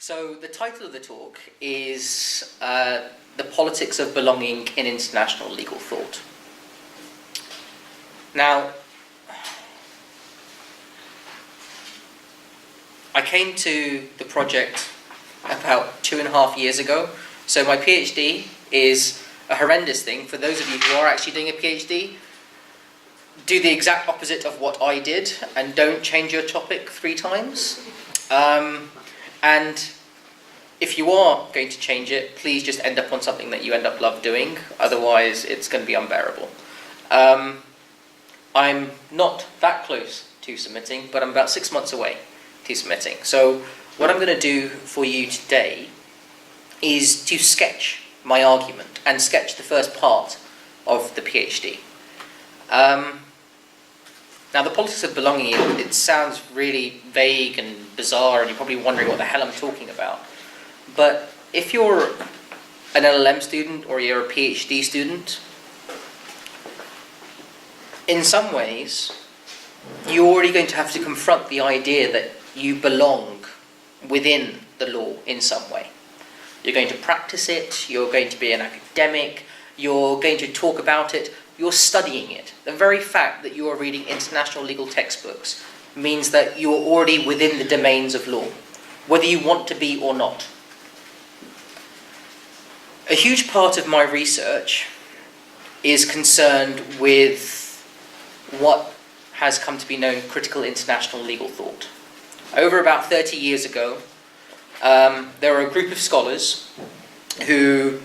So the title of the talk is The Politics of Belonging in International Legal Thought. Now, I came to the project about 2.5 years ago. So my PhD is a horrendous thing. For those of you who are actually doing a PhD, do the exact opposite of what I did and don't change your topic 3 times. And if you are going to change it, please just end up on something that you end up love doing. Otherwise, it's going to be unbearable. I'm not that close to submitting, but I'm about 6 months away to submitting. So what I'm going to do for you today is to sketch my argument and sketch the first part of the PhD. Now, the politics of belonging, it sounds really vague and bizarre, and you're probably wondering what the hell I'm talking about. But if you're an LLM student or you're a PhD student, in some ways, you're already going to have to confront the idea that you belong within the law in some way. You're going to practice it, you're going to be an academic, you're going to talk about it, you're studying it. The very fact that you are reading international legal textbooks means that you are already within the domains of law, whether you want to be or not. A huge part of my research is concerned with what has come to be known critical international legal thought. Over about 30 years ago, there were a group of scholars who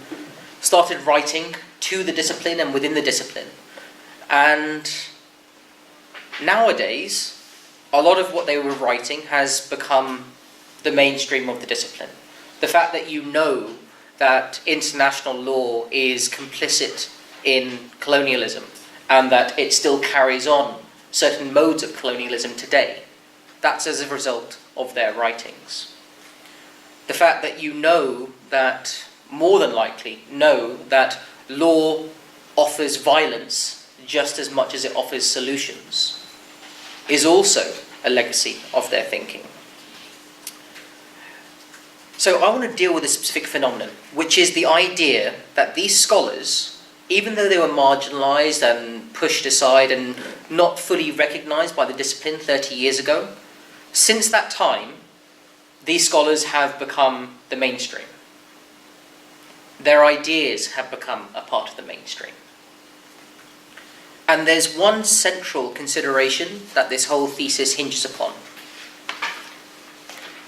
started writing to the discipline and within the discipline. And nowadays, a lot of what they were writing has become the mainstream of the discipline. The fact that you know that international law is complicit in colonialism and that it still carries on certain modes of colonialism today, that's as a result of their writings. The fact that you know that, more than likely, know that law offers violence just as much as it offers solutions is also a legacy of their thinking. So I want to deal with a specific phenomenon, which is the idea that these scholars, even though they were marginalised and pushed aside and not fully recognised by the discipline 30 years ago, since that time, these scholars have become the mainstream. Their ideas have become a part of the mainstream. And there's one central consideration that this whole thesis hinges upon.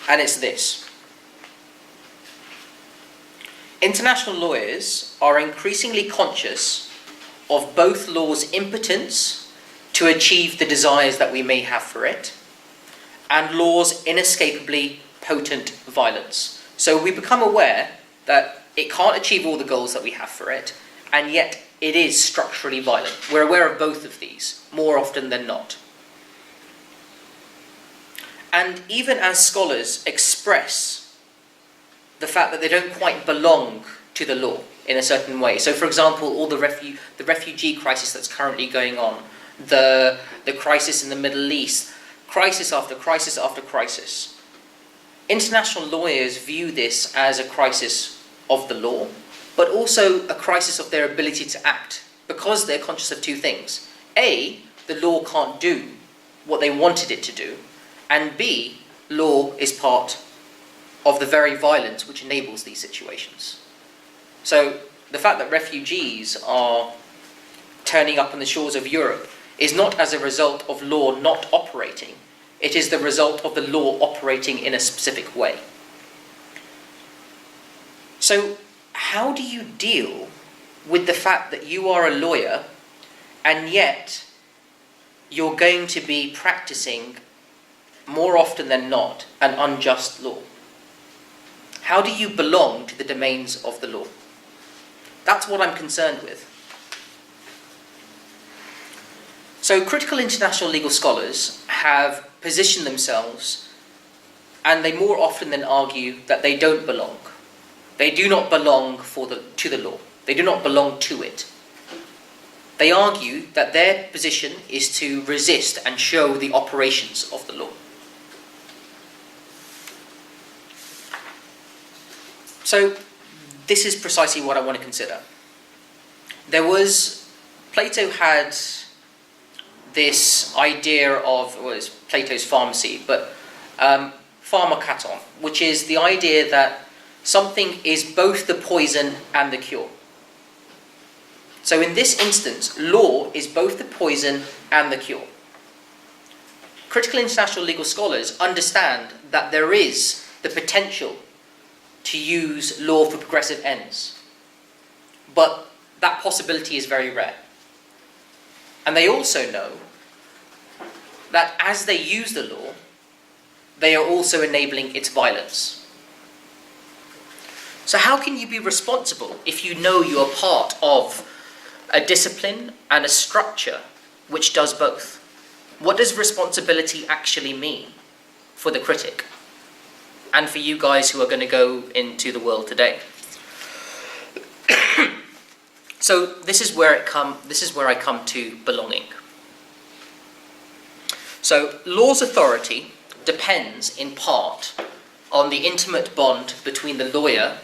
And it's this. International lawyers are increasingly conscious of both law's impotence to achieve the desires that we may have for it, and law's inescapably potent violence. So we become aware that it can't achieve all the goals that we have for it, and yet it is structurally violent. We're aware of both of these, more often than not. And even as scholars express the fact that they don't quite belong to the law in a certain way. So, for example, all the refugee crisis that's currently going on, the crisis in the Middle East, crisis after crisis after crisis. International lawyers view this as a crisis of the law, but also a crisis of their ability to act, because they're conscious of 2 things. A, the law can't do what they wanted it to do, and B, law is part of the very violence which enables these situations. So the fact that refugees are turning up on the shores of Europe is not as a result of law not operating, it is the result of the law operating in a specific way. So how do you deal with the fact that you are a lawyer and yet you're going to be practicing, more often than not, an unjust law? How do you belong to the domains of the law? That's what I'm concerned with. So critical international legal scholars have positioned themselves, and they more often than argue that they don't belong. They do not belong to the law. They do not belong to it. They argue that their position is to resist and show the operations of the law. So this is precisely what I want to consider. Plato had this idea of, well, it's Plato's pharmacy, but pharmakaton, which is the idea that something is both the poison and the cure. So in this instance, law is both the poison and the cure. Critical international legal scholars understand that there is the potential to use law for progressive ends, but that possibility is very rare. And they also know that as they use the law, they are also enabling its violence. So how can you be responsible if you know you are part of a discipline and a structure which does both? What does responsibility actually mean for the critic and for you guys who are going to go into the world today? So this is where I come to belonging. So law's authority depends in part on the intimate bond between the lawyer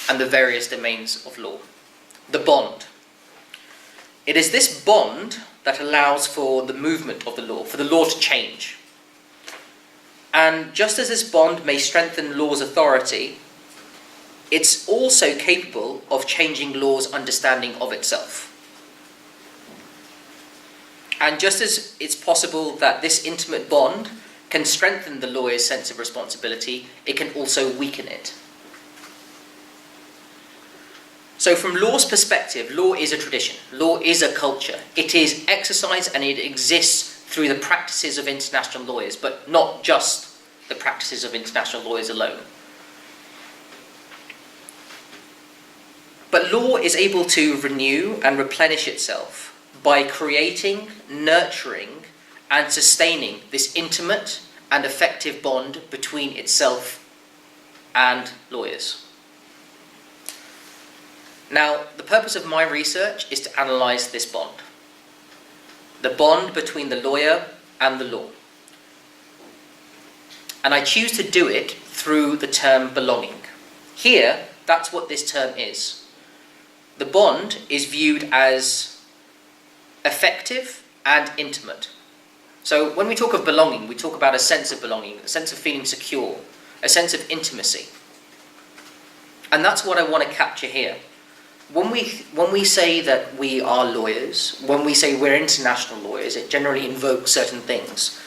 and the various domains of law. The bond. It is this bond that allows for the movement of the law, for the law to change. And just as this bond may strengthen law's authority, it's also capable of changing law's understanding of itself. And just as it's possible that this intimate bond can strengthen the lawyer's sense of responsibility, it can also weaken it. So from law's perspective, law is a tradition, law is a culture. It is exercised and it exists through the practices of international lawyers, but not just the practices of international lawyers alone. But law is able to renew and replenish itself by creating, nurturing, and sustaining this intimate and effective bond between itself and lawyers. Now, the purpose of my research is to analyse this bond. The bond between the lawyer and the law. And I choose to do it through the term belonging. Here, that's what this term is. The bond is viewed as effective and intimate. So when we talk of belonging, we talk about a sense of belonging, a sense of feeling secure, a sense of intimacy. And that's what I want to capture here. When we say that we are lawyers, when we say we're international lawyers, it generally invokes certain things.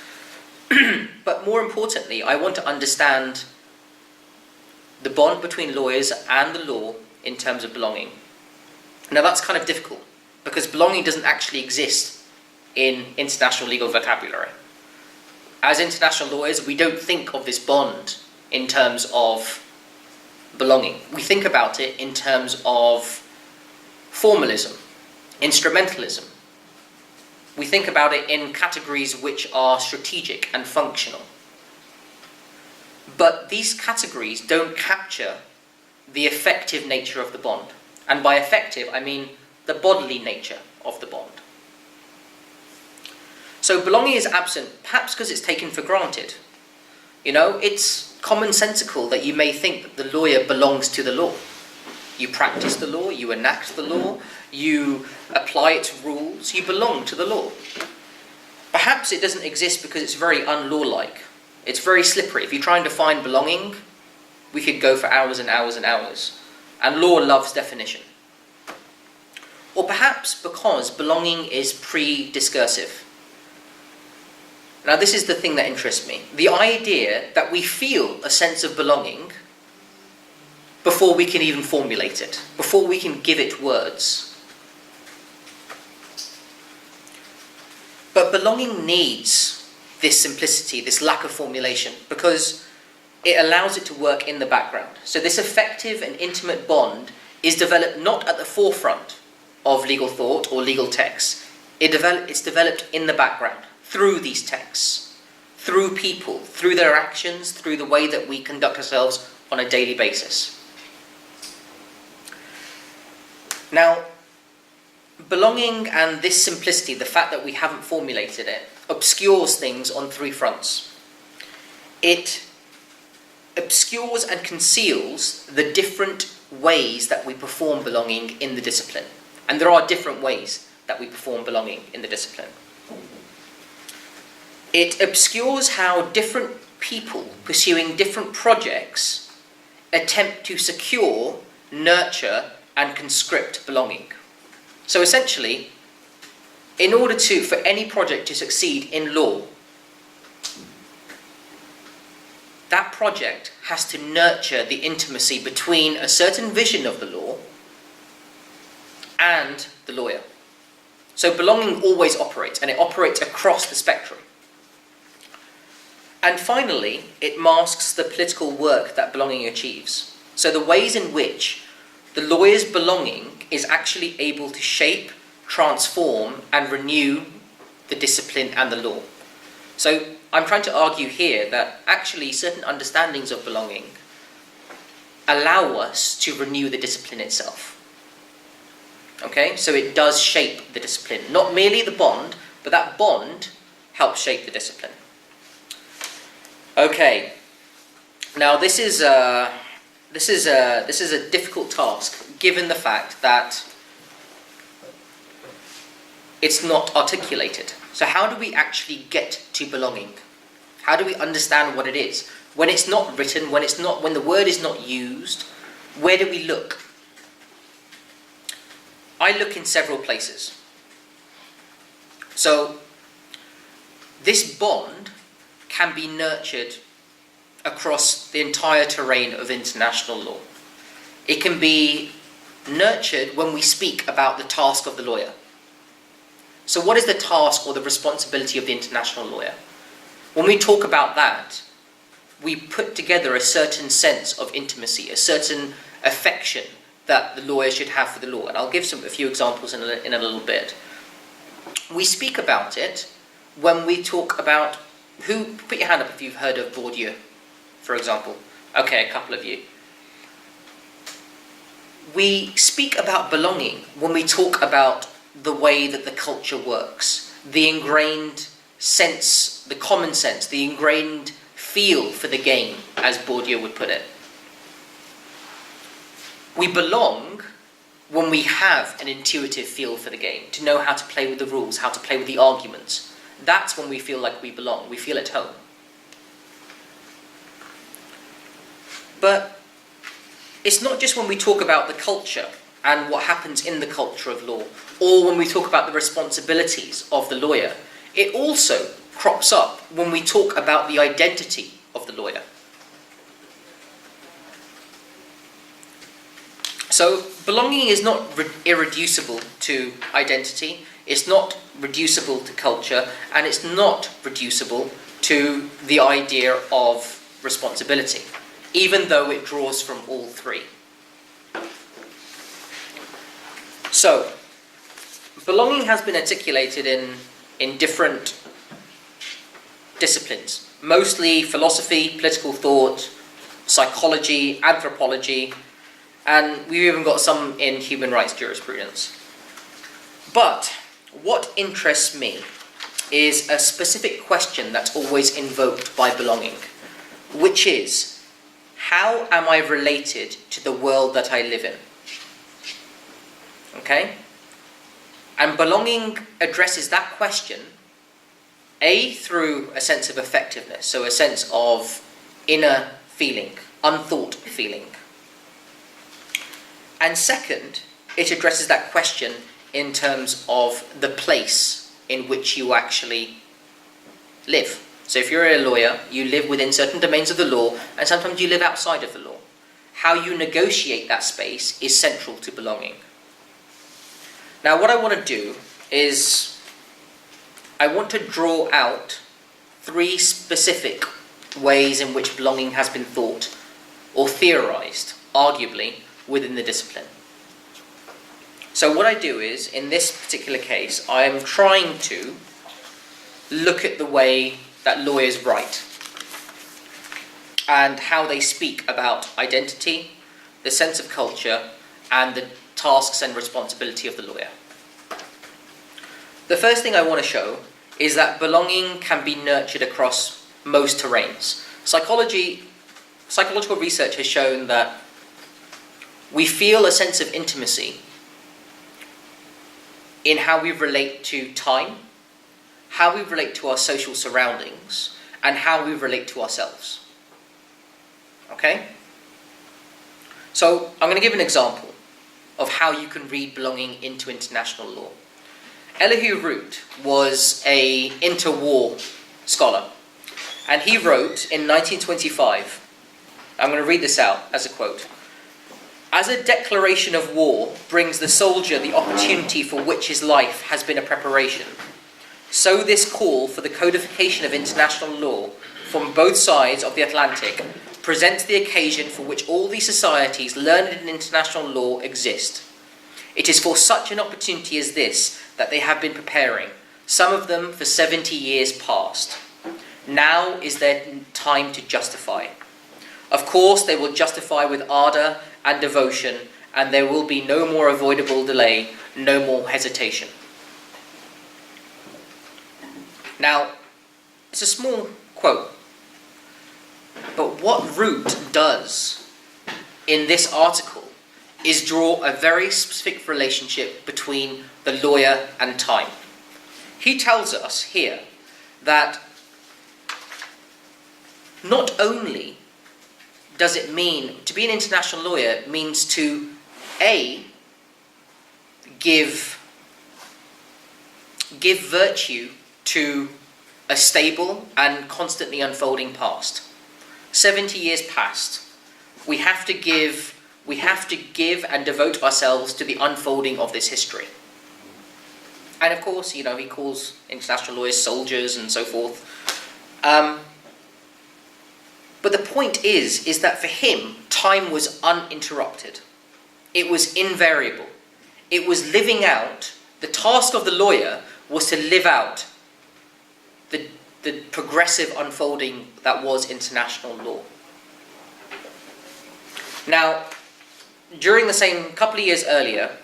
But more importantly, I want to understand the bond between lawyers and the law in terms of belonging. Now that's kind of difficult, because belonging doesn't actually exist in international legal vocabulary. As international lawyers, we don't think of this bond in terms of belonging. We think about it in terms of formalism, instrumentalism. We think about it in categories which are strategic and functional. But these categories don't capture the effective nature of the bond. And by effective, I mean the bodily nature of the bond. So belonging is absent, perhaps because it's taken for granted. You know, it's commonsensical that you may think that the lawyer belongs to the law. You practice the law, you enact the law, you apply its rules, you belong to the law. Perhaps it doesn't exist because it's very unlaw-like. It's very slippery. If you try and define belonging, we could go for hours and hours and hours. And law loves definition. Or perhaps because belonging is pre-discursive. Now this is the thing that interests me. The idea that we feel a sense of belonging before we can even formulate it, before we can give it words. But belonging needs this simplicity, this lack of formulation, because it allows it to work in the background. So this effective and intimate bond is developed not at the forefront of legal thought or legal texts. It's developed in the background, through these texts, through people, through their actions, through the way that we conduct ourselves on a daily basis. Now, belonging and this simplicity, the fact that we haven't formulated it, obscures things on three fronts. It obscures and conceals the different ways that we perform belonging in the discipline. And there are different ways that we perform belonging in the discipline. It obscures how different people pursuing different projects attempt to secure, nurture, and conscript belonging. So essentially, in order for any project to succeed in law, that project has to nurture the intimacy between a certain vision of the law and the lawyer. So belonging always operates, and it operates across the spectrum. And finally, it masks the political work that belonging achieves. So the ways in which the lawyer's belonging is actually able to shape, transform, and renew the discipline and the law. So I'm trying to argue here that actually certain understandings of belonging allow us to renew the discipline itself. Okay, so it does shape the discipline, not merely the bond, but that bond helps shape the discipline. Okay, now this is a difficult task, given the fact that it's not articulated. So how do we actually get to belonging? How do we understand what it is? When it's not written, when the word is not used, where do we look? I look in several places. So this bond can be nurtured across the entire terrain of international law. It can be nurtured when we speak about the task of the lawyer. So what is the task or the responsibility of the international lawyer? When we talk about that, we put together a certain sense of intimacy, a certain affection that the lawyer should have for the law. And I'll give a few examples in a little bit. We speak about it when we talk about put your hand up if you've heard of Bourdieu, for example. Okay, a couple of you. We speak about belonging when we talk about the way that the culture works, the ingrained sense, the common sense, the ingrained feel for the game, as Bourdieu would put it. We belong when we have an intuitive feel for the game, to know how to play with the rules, how to play with the arguments. That's when we feel like we belong, we feel at home. But it's not just when we talk about the culture and what happens in the culture of law, or when we talk about the responsibilities of the lawyer. It also crops up when we talk about the identity of the lawyer. So belonging is not irreducible to identity, it's not reducible to culture, and it's not reducible to the idea of responsibility, even though it draws from all three. So, belonging has been articulated in different disciplines, mostly philosophy, political thought, psychology, anthropology, and we've even got some in human rights jurisprudence. But what interests me is a specific question that's always invoked by belonging, which is, how am I related to the world that I live in? Okay? And belonging addresses that question, A, through a sense of effectiveness, so a sense of inner feeling, unthought feeling. And second, it addresses that question in terms of the place in which you actually live. So if you're a lawyer, you live within certain domains of the law, and sometimes you live outside of the law. How you negotiate that space is central to belonging. Now what I want to do is, I want to draw out 3 specific ways in which belonging has been thought, or theorized, arguably, within the discipline. So what I do is, in this particular case, I am trying to look at the way that lawyers write and how they speak about identity, the sense of culture, and the tasks and responsibility of the lawyer. The first thing I want to show is that belonging can be nurtured across most terrains. Psychology psychological research has shown that we feel a sense of intimacy in how we relate to time, how we relate to our social surroundings, and how we relate to ourselves. Okay? So I'm going to give an example of how you can read belonging into international law. Elihu Root was an interwar scholar, and he wrote in 1925, I'm going to read this out as a quote, "As a declaration of war brings the soldier the opportunity for which his life has been a preparation, so this call for the codification of international law from both sides of the Atlantic presents the occasion for which all the societies learned in international law exist. It is for such an opportunity as this that they have been preparing, some of them for 70 years past. Now is their time to justify. Of course, they will justify with ardour and devotion, and there will be no more avoidable delay, no more hesitation." Now, it's a small quote, but what Root does in this article is draw a very specific relationship between the lawyer and time. He tells us here that not only does it mean to be an international lawyer means to give virtue to a stable and constantly unfolding past. 70 years past. We have to give and devote ourselves to the unfolding of this history. And of course, he calls international lawyers soldiers and so forth. But the point is that for him, time was uninterrupted. It was invariable. It was living out. The task of the lawyer was to live out the progressive unfolding that was international law. Now, during the same couple of years earlier,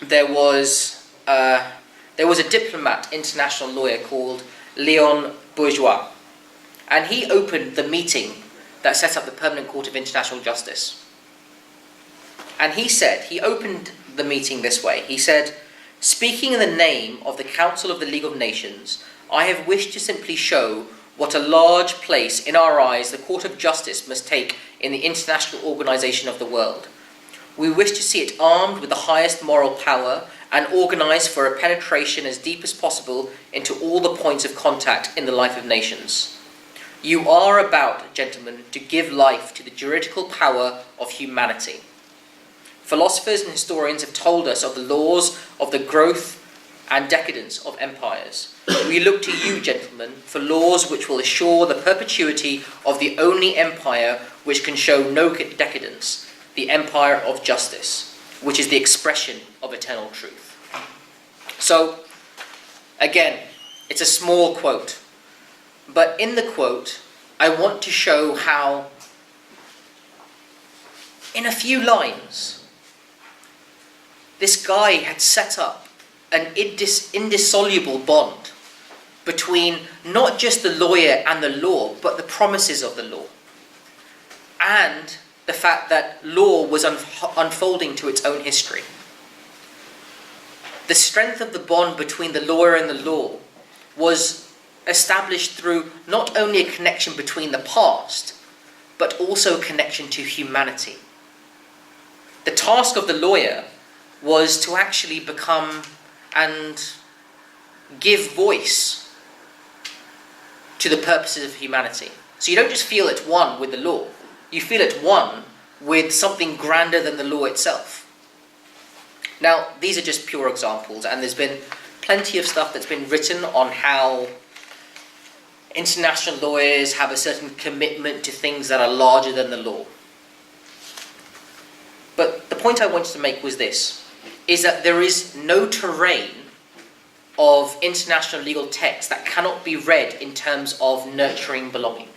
there was a diplomat, international lawyer called Leon Bourgeois, and he opened the meeting that set up the Permanent Court of International Justice. And he opened the meeting this way. He said, "Speaking in the name of the Council of the League of Nations, I have wished to simply show what a large place in our eyes the Court of Justice must take in the international organisation of the world. We wish to see it armed with the highest moral power and organised for a penetration as deep as possible into all the points of contact in the life of nations. You are about, gentlemen, to give life to the juridical power of humanity. Philosophers and historians have told us of the laws of the growth and decadence of empires. We look to you, gentlemen, for laws which will assure the perpetuity of the only empire which can show no decadence, the empire of justice, which is the expression of eternal truth." So, again, it's a small quote. But in the quote, I want to show how, in a few lines, this guy had set up an indissoluble bond between not just the lawyer and the law, but the promises of the law. And the fact that law was unfolding to its own history. The strength of the bond between the lawyer and the law was established through not only a connection between the past, but also a connection to humanity. The task of the lawyer was to actually become and give voice to the purposes of humanity. So you don't just feel at one with the law, you feel at one with something grander than the law itself. Now, these are just pure examples, and there's been plenty of stuff that's been written on how international lawyers have a certain commitment to things that are larger than the law. But the point I wanted to make was this, is that there is no terrain of international legal text that cannot be read in terms of nurturing belonging.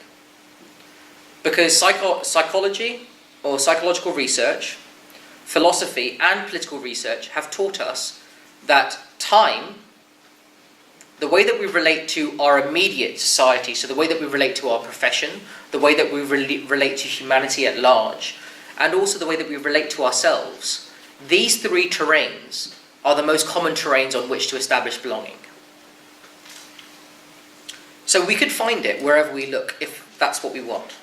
Because psychology or psychological research, philosophy and political research have taught us that time, the way that we relate to our immediate society, so the way that we relate to our profession, the way that we relate to humanity at large, and also the way that we relate to ourselves, these three terrains are the most common terrains on which to establish belonging. So we could find it wherever we look, if that's what we want.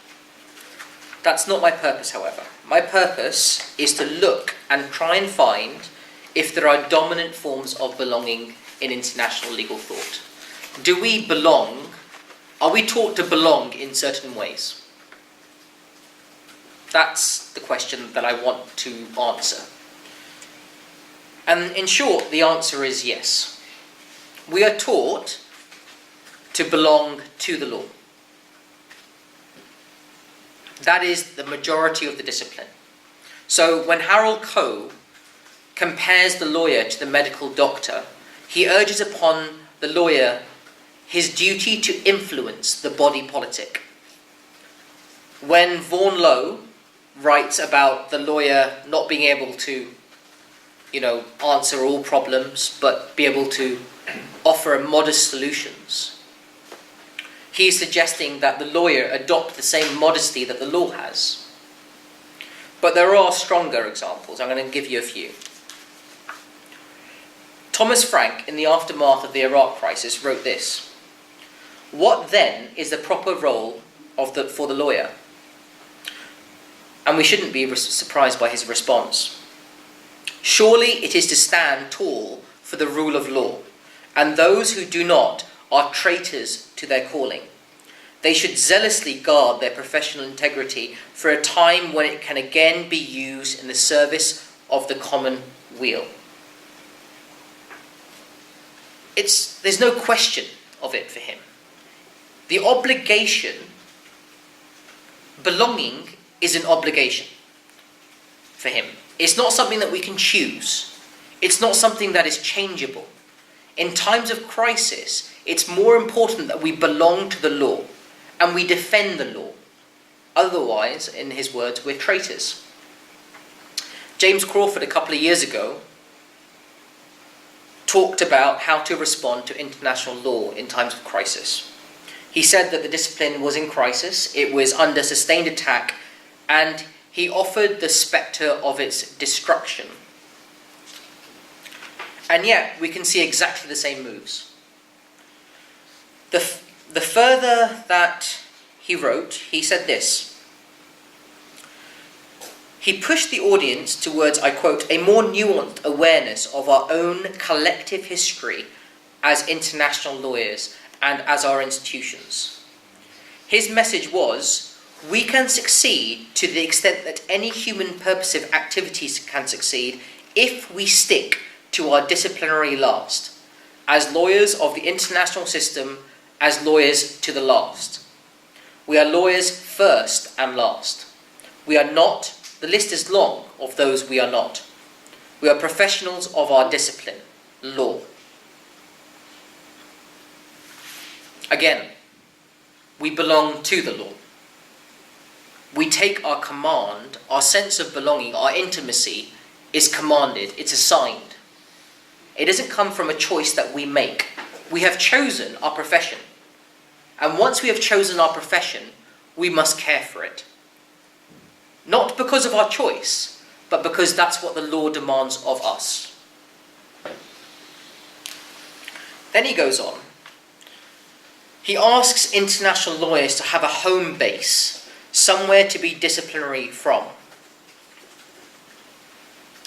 That's not my purpose, however. My purpose is to look and try and find if there are dominant forms of belonging in international legal thought. Do we belong? Are we taught to belong in certain ways? That's the question that I want to answer. And in short, the answer is yes. We are taught to belong to the law. That is the majority of the discipline. So when Harold Coe compares the lawyer to the medical doctor, he urges upon the lawyer his duty to influence the body politic. When Vaughan Lowe writes about the lawyer not being able to, answer all problems, but be able to offer modest solutions, he is suggesting that the lawyer adopt the same modesty that the law has. But there are stronger examples. I'm going to give you a few. Thomas Frank, in the aftermath of the Iraq crisis, wrote this: "What then is the proper role for the lawyer?" And we shouldn't be surprised by his response. "Surely it is to stand tall for the rule of law, and those who do not are traitors to their calling. They should zealously guard their professional integrity for a time when it can again be used in the service of the common weal." There's no question of it for him. The obligation, belonging is an obligation for him. It's not something that we can choose. It's not something that is changeable. In times of crisis, it's more important that we belong to the law and we defend the law. Otherwise, in his words, we're traitors. James Crawford, a couple of years ago, talked about how to respond to international law in times of crisis. He said that the discipline was in crisis, it was under sustained attack, and he offered the spectre of its destruction. And yet, we can see exactly the same moves. The further that he wrote, he said this: he pushed the audience towards, I quote, "a more nuanced awareness of our own collective history as international lawyers and as our institutions." His message was, we can succeed to the extent that any human purposive activities can succeed if we stick to our disciplinary last, as lawyers of the international system, as lawyers to the last. We are lawyers first and last. We are not, the list is long of those we are not. We are professionals of our discipline, law. Again, we belong to the law. We take our command, our sense of belonging, our intimacy is commanded, it's assigned. It doesn't come from a choice that we make. We have chosen our profession. And once we have chosen our profession, we must care for it. Not because of our choice, but because that's what the law demands of us. Then he goes on. He asks international lawyers to have a home base, somewhere to be disciplinary from.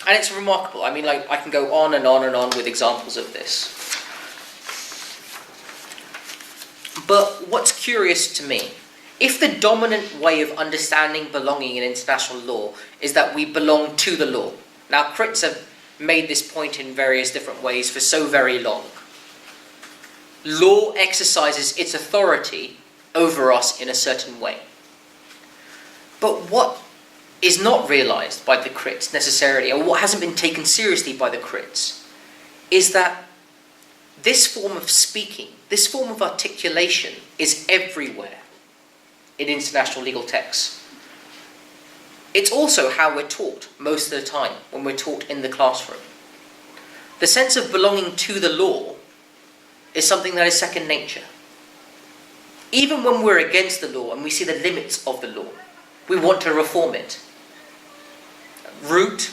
And it's remarkable. I mean, I can go on and on and on with examples of this. But what's curious to me, if the dominant way of understanding belonging in international law is that we belong to the law, now critics have made this point in various different ways for so very long. Law exercises its authority over us in a certain way. But what is not realised by the crits necessarily, or what hasn't been taken seriously by the crits, is that this form of speaking, this form of articulation is everywhere in international legal texts. It's also how we're taught most of the time when we're taught in the classroom. The sense of belonging to the law is something that is second nature. Even when we're against the law and we see the limits of the law, we want to reform it. Root,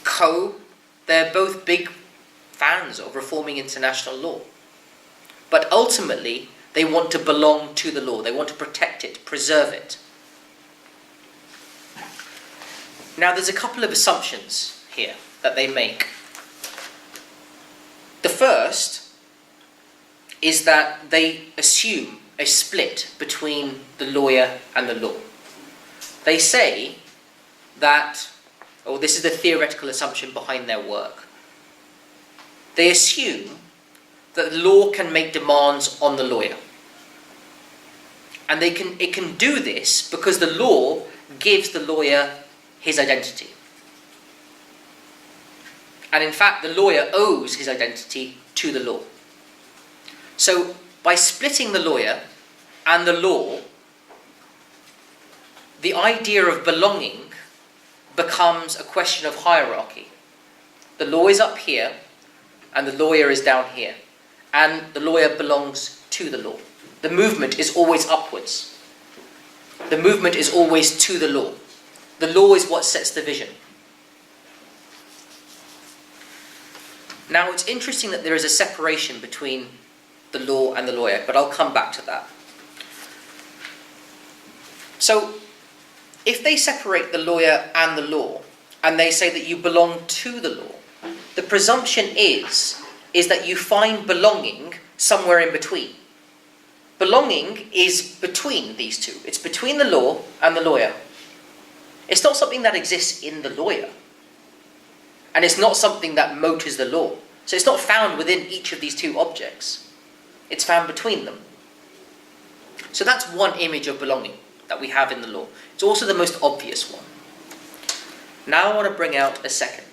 Co, they're both big fans of reforming international law. But ultimately, they want to belong to the law. They want to protect it, preserve it. Now, there's a couple of assumptions here that they make. The first is that they assume a split between the lawyer and the law. They say that, this is the theoretical assumption behind their work. They assume that the law can make demands on the lawyer. And it can do this because the law gives the lawyer his identity. And in fact, the lawyer owes his identity to the law. So, by splitting the lawyer and the law, the idea of belonging becomes a question of hierarchy. The law is up here, and the lawyer is down here. And the lawyer belongs to the law. The movement is always upwards. The movement is always to the law. The law is what sets the vision. Now, it's interesting that there is a separation between the law and the lawyer, but I'll come back to that. So, if they separate the lawyer and the law, and they say that you belong to the law, the presumption is that you find belonging somewhere in between. Belonging is between these two. It's between the law and the lawyer. It's not something that exists in the lawyer. And it's not something that motors the law. So it's not found within each of these two objects. It's found between them. So that's one image of belonging that we have in the law. It's also the most obvious one. Now I want to bring out a second.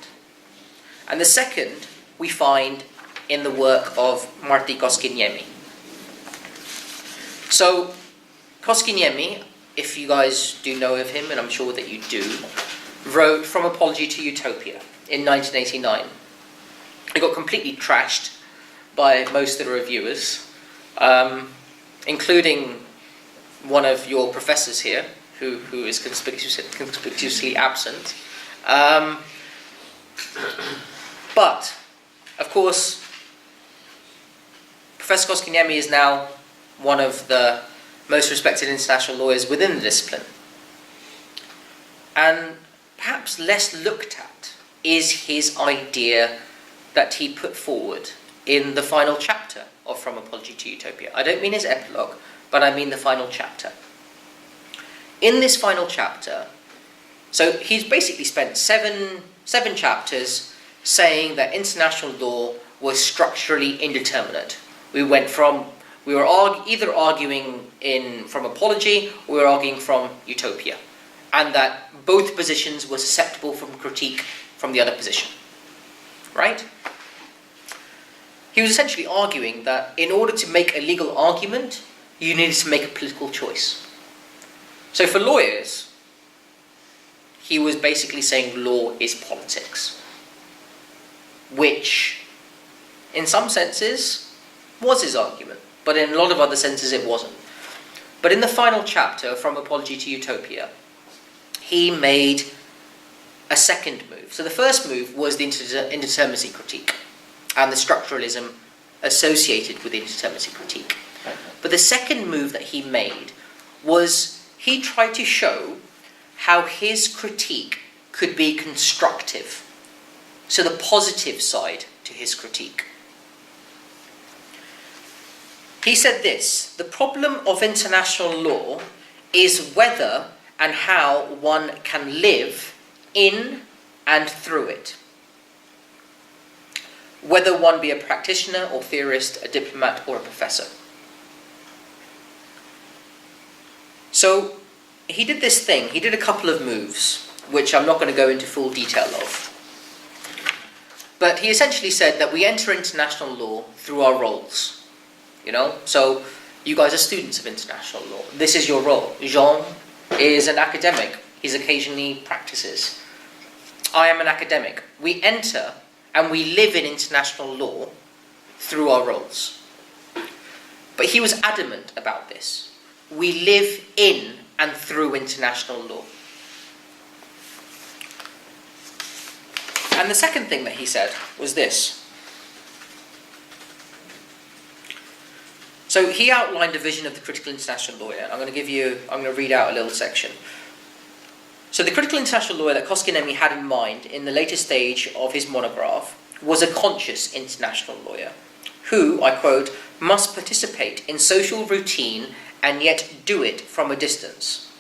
And the second we find in the work of Martti Koskiniemi. So, Koskiniemi, if you guys do know of him, and I'm sure that you do, wrote From Apology to Utopia in 1989. It got completely trashed by most of the reviewers, including one of your professors here, who is conspicuously absent. But, of course, Professor Koskiniemi is now one of the most respected international lawyers within the discipline. And perhaps less looked at is his idea that he put forward in the final chapter of From Apology to Utopia. I don't mean his epilogue, but I mean the final chapter. In this final chapter, so he's basically spent seven chapters saying that international law was structurally indeterminate. We were either arguing from Apology, or we were arguing from Utopia, and that both positions were susceptible from critique from the other position. Right? He was essentially arguing that in order to make a legal argument, you needed to make a political choice. So for lawyers, he was basically saying law is politics, which, in some senses, was his argument, but in a lot of other senses it wasn't. But in the final chapter, From Apology to Utopia, he made a second move. So the first move was the indeterminacy critique and the structuralism associated with the indeterminacy critique. But the second move that he made was he tried to show how his critique could be constructive. So the positive side to his critique. He said this: the problem of international law is whether and how one can live in and through it. Whether one be a practitioner or theorist, a diplomat or a professor. So he did this thing, he did a couple of moves, which I'm not going to go into full detail of. But he essentially said that we enter international law through our roles. So you guys are students of international law. This is your role. Jean is an academic. He occasionally practices. I am an academic. We enter and we live in international law through our roles. But he was adamant about this. We live in and through international law. And the second thing that he said was this. So he outlined a vision of the critical international lawyer. I'm going to read out a little section. So the critical international lawyer that Koskiniemi had in mind in the later stage of his monograph was a conscious international lawyer who, I quote, must participate in social routine and yet do it from a distance,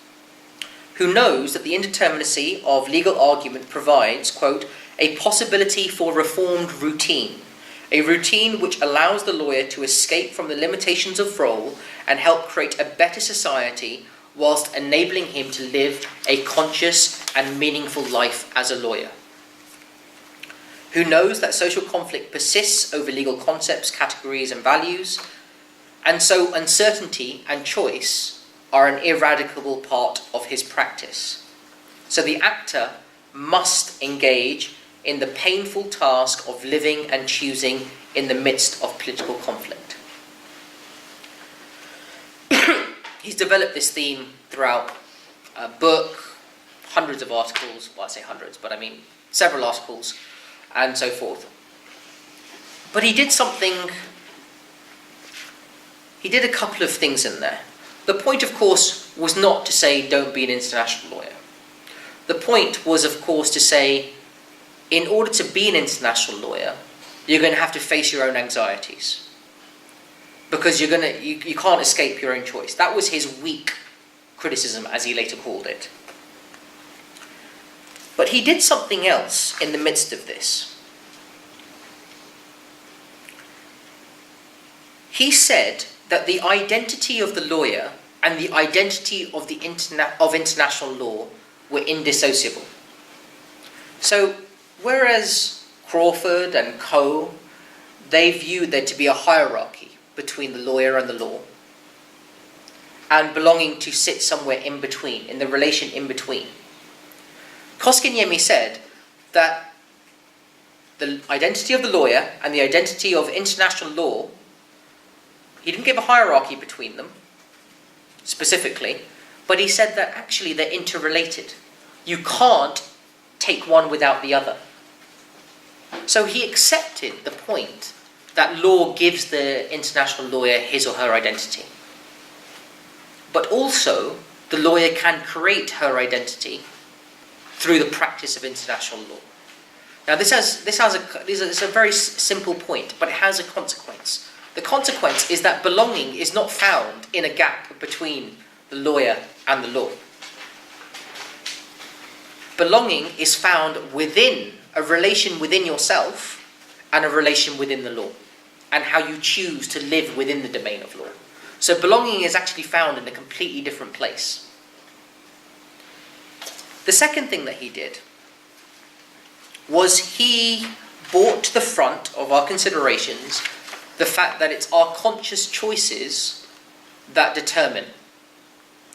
who knows that the indeterminacy of legal argument provides, quote, a possibility for reformed routine, a routine which allows the lawyer to escape from the limitations of role and help create a better society whilst enabling him to live a conscious and meaningful life as a lawyer. Who knows that social conflict persists over legal concepts, categories and values, and so uncertainty and choice are an ineradicable part of his practice. So the actor must engage in the painful task of living and choosing in the midst of political conflict. He's developed this theme throughout a book, hundreds of articles, well I say hundreds, but I mean several articles, and so forth. But he did a couple of things in there. The point, of course, was not to say don't be an international lawyer. The point was, of course, to say in order to be an international lawyer, you're going to have to face your own anxieties. Because you can't escape your own choice. That was his weak criticism, as he later called it. But he did something else in the midst of this. He said that the identity of the lawyer and the identity of international law were indissociable. So, whereas Crawford and Co., they viewed there to be a hierarchy between the lawyer and the law, and belonging to sit somewhere in between, in the relation in between, Koskiniemi said that the identity of the lawyer and the identity of international law, he didn't give a hierarchy between them, specifically, but he said that actually they're interrelated. You can't take one without the other. So he accepted the point that law gives the international lawyer his or her identity. But also, the lawyer can create her identity through the practice of international law. Now this is a very simple point, but it has a consequence. The consequence is that belonging is not found in a gap between the lawyer and the law. Belonging is found within a relation within yourself and a relation within the law, and how you choose to live within the domain of law. So belonging is actually found in a completely different place. The second thing that he did was he brought to the front of our considerations the fact that it's our conscious choices that determine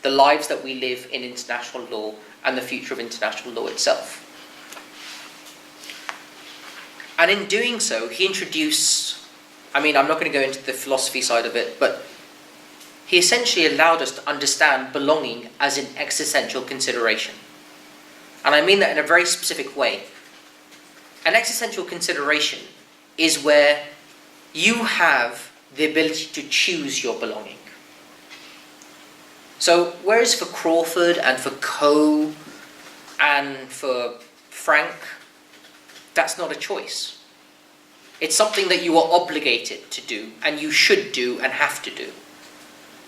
the lives that we live in international law and the future of international law itself. And in doing so, he introduced, I'm not going to go into the philosophy side of it, but he essentially allowed us to understand belonging as an existential consideration. And I mean that in a very specific way. An existential consideration is where you have the ability to choose your belonging. So, whereas for Crawford and for Co and for Frank, that's not a choice. It's something that you are obligated to do, and you should do and have to do.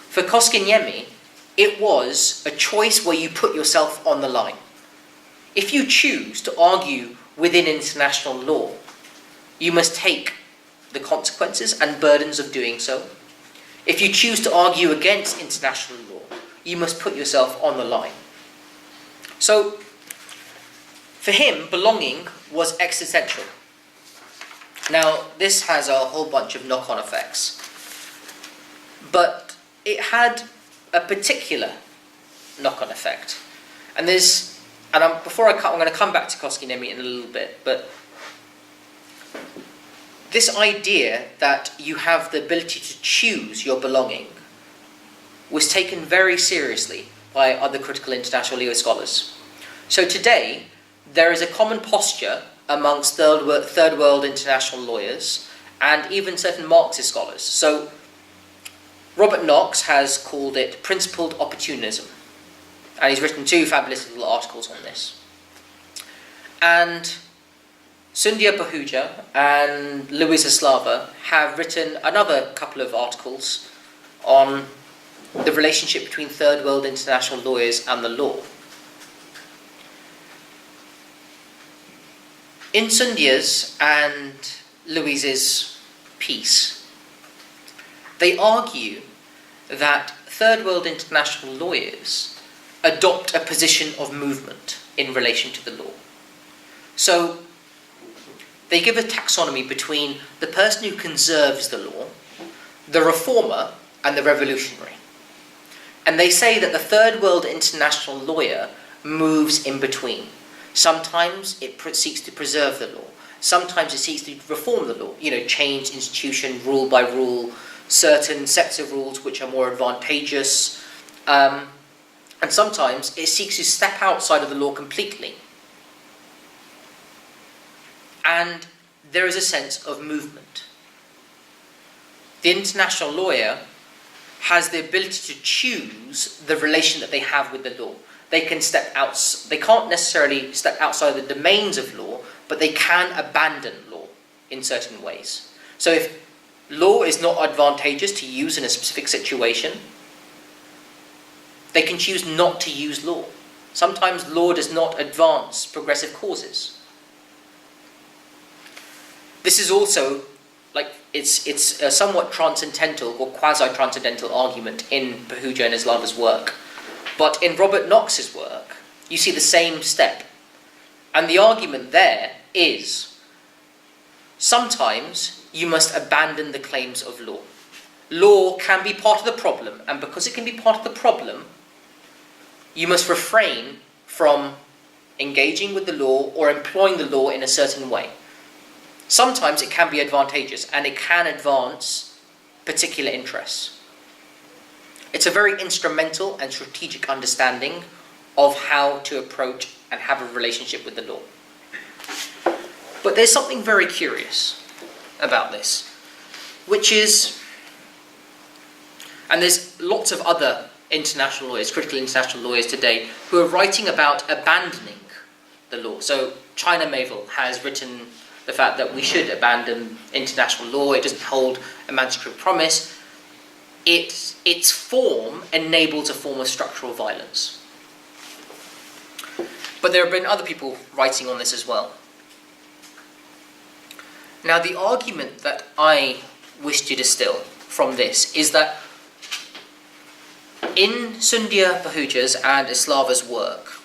For Koskiniemi, it was a choice where you put yourself on the line. If you choose to argue within international law, you must take the consequences and burdens of doing so. If you choose to argue against international law, you must put yourself on the line. So, for him, belonging was existential. Now, this has a whole bunch of knock-on effects, but it had a particular knock-on effect. And I'm going to come back to Koskiniemi in a little bit, but this idea that you have the ability to choose your belonging was taken very seriously by other critical international legal scholars. So today, there is a common posture amongst third world international lawyers and even certain Marxist scholars. So Robert Knox has called it principled opportunism, and he's written 2 fabulous little articles on this. And Sundhya Pahuja and Luisa Slava have written another couple of articles on the relationship between third world international lawyers and the law. In Sundhya's and Louise's piece, they argue that third world international lawyers adopt a position of movement in relation to the law. So they give a taxonomy between the person who conserves the law, the reformer, and the revolutionary. And they say that the third world international lawyer moves in between. Sometimes it seeks to preserve the law. Sometimes it seeks to reform the law, change institution, rule by rule, certain sets of rules which are more advantageous. And sometimes it seeks to step outside of the law completely. And there is a sense of movement. The international lawyer has the ability to choose the relation that they have with the law. They can't necessarily step outside the domains of law, but they can abandon law in certain ways. So if law is not advantageous to use in a specific situation, they can choose not to use law. Sometimes law does not advance progressive causes. This is also, it's a somewhat transcendental or quasi-transcendental argument in Pahuja and Slava's work. But in Robert Knox's work, you see the same step. And the argument there is, sometimes you must abandon the claims of law. Law can be part of the problem, and because it can be part of the problem, you must refrain from engaging with the law or employing the law in a certain way. Sometimes it can be advantageous, and it can advance particular interests. It's a very instrumental and strategic understanding of how to approach and have a relationship with the law. But there's something very curious about this, which is, and there's lots of other international lawyers, critical international lawyers today, who are writing about abandoning the law. So China Mabel has written the fact that we should abandon international law. It doesn't hold a mandatory promise. Its form enables a form of structural violence. But there have been other people writing on this as well. Now, the argument that I wish to distill from this is that in Sundhya Pahuja's and Slava's work,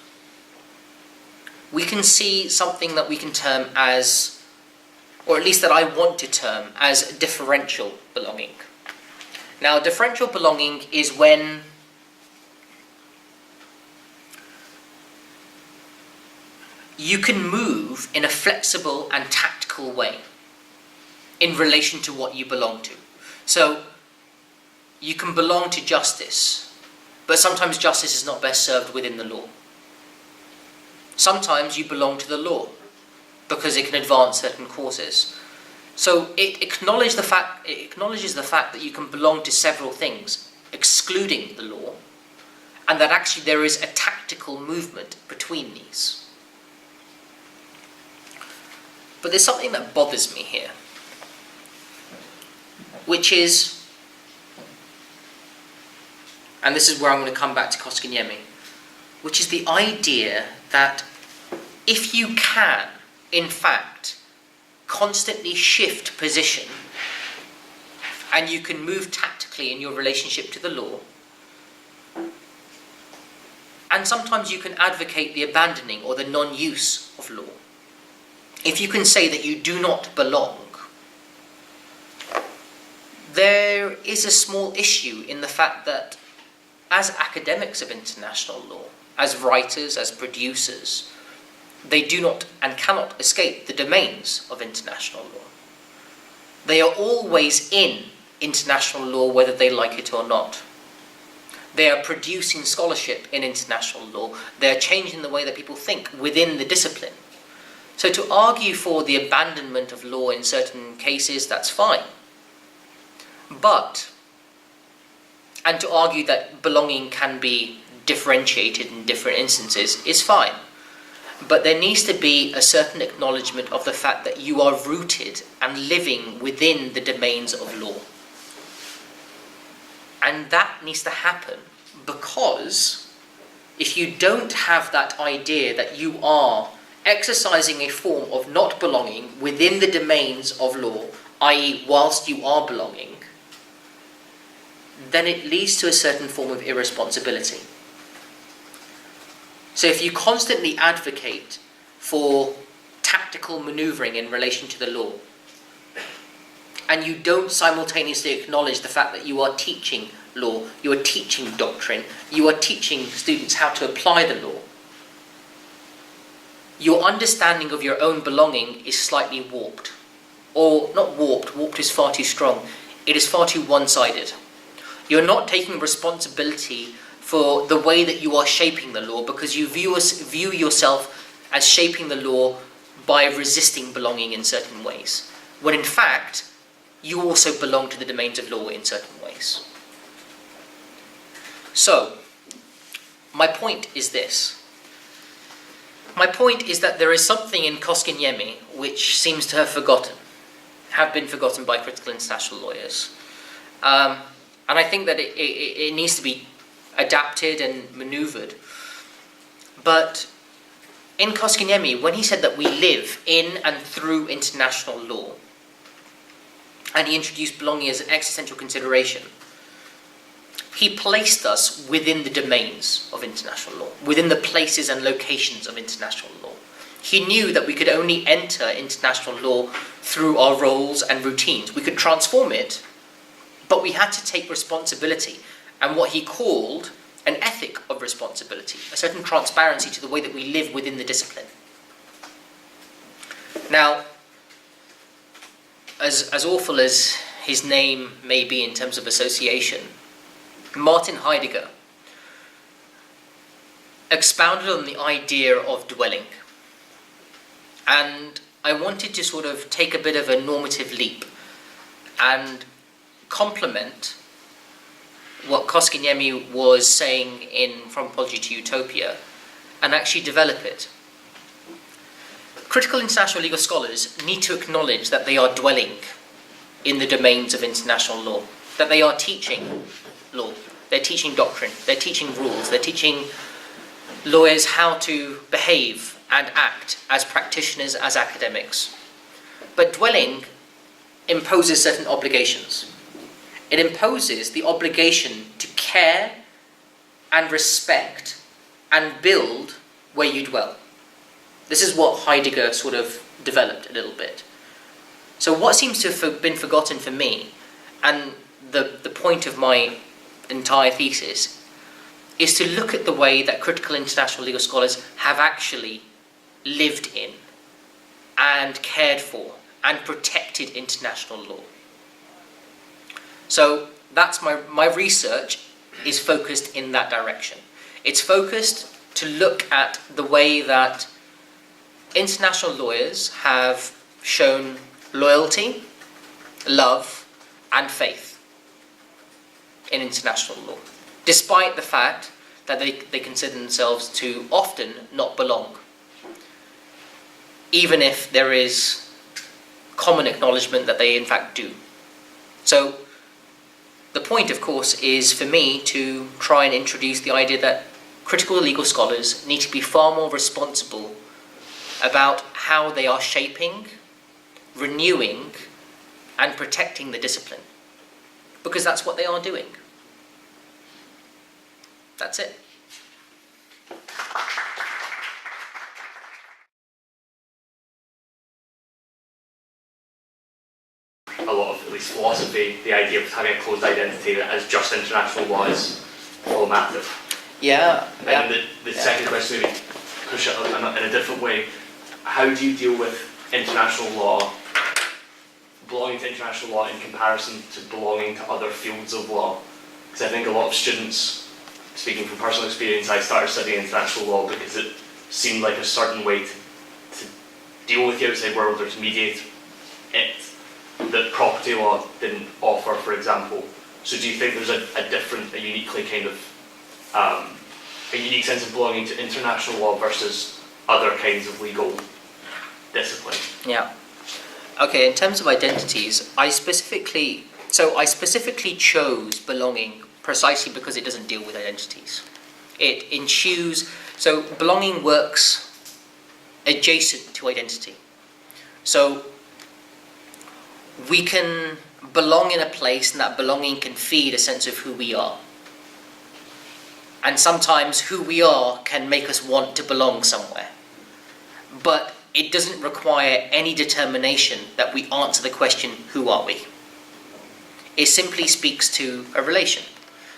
we can see something that we can term as, or at least that I want to term as, differential belonging. Now, differential belonging is when you can move in a flexible and tactical way in relation to what you belong to. So, you can belong to justice, but sometimes justice is not best served within the law. Sometimes you belong to the law because it can advance certain causes. So it acknowledges the fact that you can belong to several things, excluding the law, and that actually there is a tactical movement between these. But there's something that bothers me here, which is, and this is where I'm going to come back to Koskiniemi, which is the idea that if you can, in fact, constantly shift position, and you can move tactically in your relationship to the law, and sometimes you can advocate the abandoning or the non-use of law, if you can say that you do not belong, there is a small issue in the fact that as academics of international law, as writers, as producers, they do not and cannot escape the domains of international law. They are always in international law whether they like it or not. They are producing scholarship in international law. They are changing the way that people think within the discipline. So to argue for the abandonment of law in certain cases, that's fine. And to argue that belonging can be differentiated in different instances is fine. But there needs to be a certain acknowledgement of the fact that you are rooted and living within the domains of law. And that needs to happen because if you don't have that idea that you are exercising a form of not belonging within the domains of law, i.e. whilst you are belonging, then it leads to a certain form of irresponsibility. So if you constantly advocate for tactical manoeuvring in relation to the law, and you don't simultaneously acknowledge the fact that you are teaching law, you are teaching doctrine, you are teaching students how to apply the law, your understanding of your own belonging is slightly warped. Or not warped, warped is far too strong, it is far too one-sided. You're not taking responsibility for the way that you are shaping the law because you view yourself as shaping the law by resisting belonging in certain ways, when in fact you also belong to the domains of law in certain ways. So, my point is this. My point is that there is something in Koskiniemi which seems to have been forgotten by critical international lawyers. And I think that it needs to be adapted and manoeuvred. But in Koskiniemi, when he said that we live in and through international law, and he introduced belonging as an existential consideration, he placed us within the domains of international law, within the places and locations of international law. He knew that we could only enter international law through our roles and routines. We could transform it, but we had to take responsibility and what he called an ethic of responsibility, a certain transparency to the way that we live within the discipline. Now, as awful as his name may be in terms of association, Martin Heidegger expounded on the idea of dwelling. And I wanted to sort of take a bit of a normative leap and complement what Koskiniemi was saying in From Apology to Utopia and actually develop it. Critical international legal scholars need to acknowledge that they are dwelling in the domains of international law, that they are teaching law, they're teaching doctrine, they're teaching rules, they're teaching lawyers how to behave and act as practitioners, as academics. But dwelling imposes certain obligations. It imposes the obligation to care and respect and build where you dwell. This is what Heidegger sort of developed a little bit. So what seems to have been forgotten for me, and the point of my entire thesis, is to look at the way that critical international legal scholars have actually lived in and cared for and protected international law. So that's my research is focused in that direction. It's focused to look at the way that international lawyers have shown loyalty, love, and faith in international law, despite the fact that they consider themselves to often not belong, even if there is common acknowledgement that they in fact do. So the point, of course, is for me to try and introduce the idea that critical legal scholars need to be far more responsible about how they are shaping, renewing, and protecting the discipline. Because that's what they are doing. That's it. A lot of, at least philosophy, the idea of having a closed identity that is just international law is problematic. Yeah. And the second question, maybe push it in a different way. How do you deal with international law belonging to international law in comparison to belonging to other fields of law? Because I think a lot of students, speaking from personal experience, I started studying international law because it seemed like a certain way to deal with the outside world or to mediate it that property law didn't offer, for example. So do you think there's a uniquely kind of, a unique sense of belonging to international law versus other kinds of legal discipline? Yeah. Okay, in terms of identities, I specifically chose belonging precisely because it doesn't deal with identities. It ensues, so belonging works adjacent to identity. So we can belong in a place, and that belonging can feed a sense of who we are. And sometimes who we are can make us want to belong somewhere. But it doesn't require any determination that we answer the question, who are we? It simply speaks to a relation.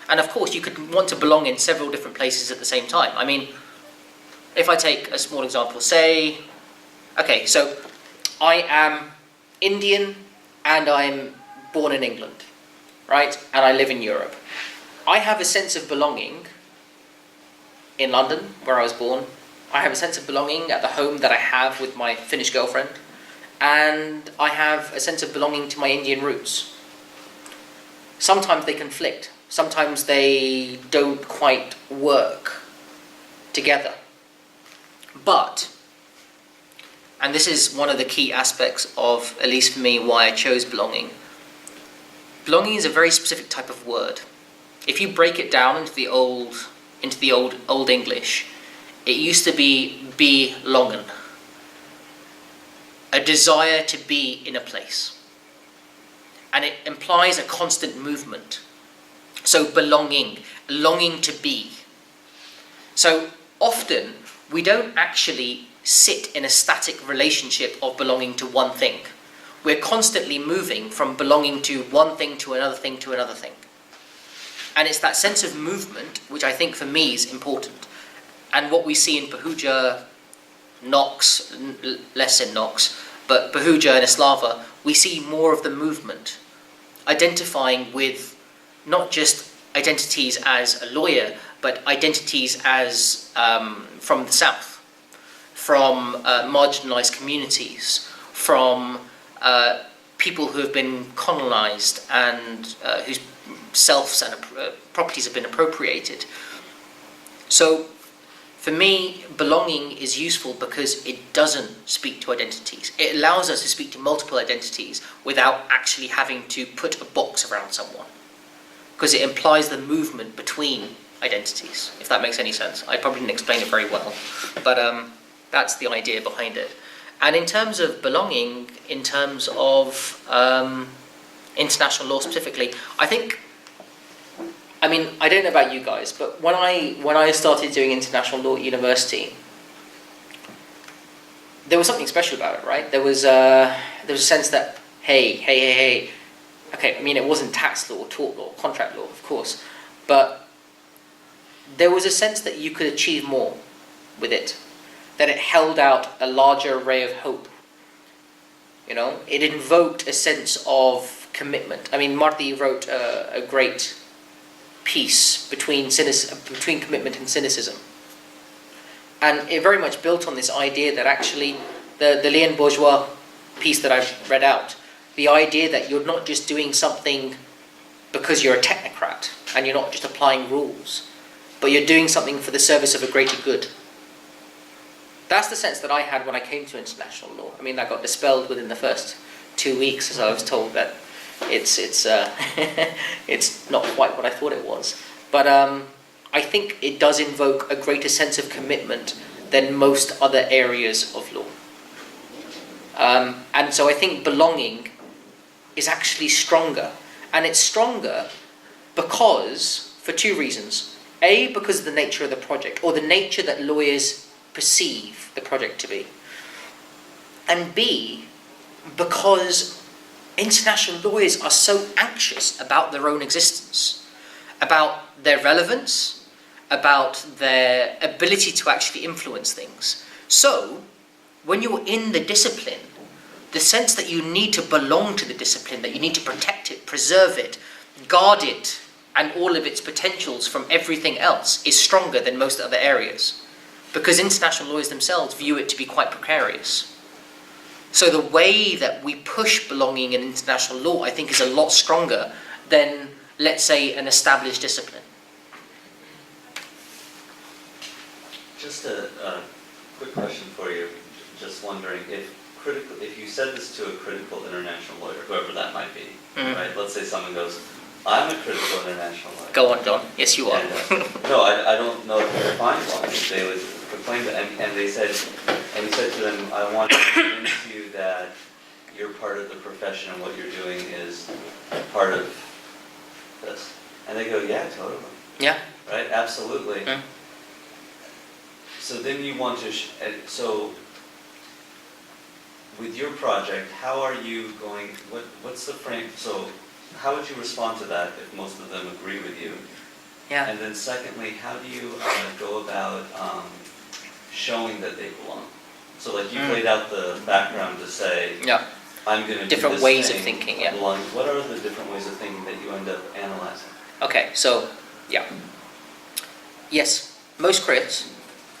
And of course, you could want to belong in several different places at the same time. I mean, if I take a small example, say, okay, so I am Indian and I'm born in England, right? And I live in Europe. I have a sense of belonging in London, where I was born. I have a sense of belonging at the home that I have with my Finnish girlfriend. And I have a sense of belonging to my Indian roots. Sometimes they conflict. Sometimes they don't quite work together. But, and this is one of the key aspects of, at least for me, why I chose belonging. Belonging is a very specific type of word. If you break it down into the old English, it used to be longen, a desire to be in a place. And it implies a constant movement. So belonging, longing to be. So often we don't actually sit in a static relationship of belonging to one thing. We're constantly moving from belonging to one thing to another thing to another thing. And it's that sense of movement which I think for me is important. And what we see in Pahuja, Knox, less in Knox, but Pahuja and Islava, we see more of the movement, identifying with not just identities as a lawyer, but identities as from the south, from marginalised communities, from people who have been colonised and whose selves and properties have been appropriated. So for me, belonging is useful because it doesn't speak to identities. It allows us to speak to multiple identities without actually having to put a box around someone, because it implies the movement between identities, if that makes any sense. I probably didn't explain it very well, but that's the idea behind it. And in terms of belonging, in terms of international law specifically, I mean, I don't know about you guys, but when I started doing international law at university, there was something special about it, right? There was a sense that, hey, okay, I mean, it wasn't tax law, tort law, contract law, of course, but there was a sense that you could achieve more with it, that it held out a larger array of hope. You know, it invoked a sense of commitment. I mean, Marty wrote a great piece between commitment and cynicism. And it very much built on this idea that actually, the Léon Bourgeois piece that I've read out, the idea that you're not just doing something because you're a technocrat and you're not just applying rules, but you're doing something for the service of a greater good. That's the sense that I had when I came to international law. I mean, that got dispelled within the first 2 weeks, as I was told that it's it's not quite what I thought it was. But I think it does invoke a greater sense of commitment than most other areas of law. And so I think belonging is actually stronger. And it's stronger because, for two reasons. A, because of the nature of the project, or the nature that lawyers perceive the project to be. And B, because international lawyers are so anxious about their own existence, about their relevance, about their ability to actually influence things. So, when you're in the discipline, the sense that you need to belong to the discipline, that you need to protect it, preserve it, guard it, and all of its potentials from everything else is stronger than most other areas. Because international lawyers themselves view it to be quite precarious. So the way that we push belonging in international law, I think, is a lot stronger than, let's say, an established discipline. Just a quick question for you. Just wondering if you said this to a critical international lawyer, whoever that might be, right? Let's say someone goes, "I'm a critical international lawyer." Go on, John. Yes, you are. And, no, I don't know if you define one. They would proclaim that, and they said, and you said to them, "I want to convince you that you're part of the profession and what you're doing is part of this." And they go, "Yeah, totally." Yeah. Right? Absolutely. Mm. So then you want to, so with your project, how are you going, what's the frame, so how would you respond to that if most of them agree with you? Yeah. And then secondly, how do you go about showing that they belong? So like you laid out the background to say, Yeah. I'm going to do Different this ways of thing, thinking, yeah. belong. What are the different ways of thinking that you end up analyzing? Okay, so, yeah. Yes, most crits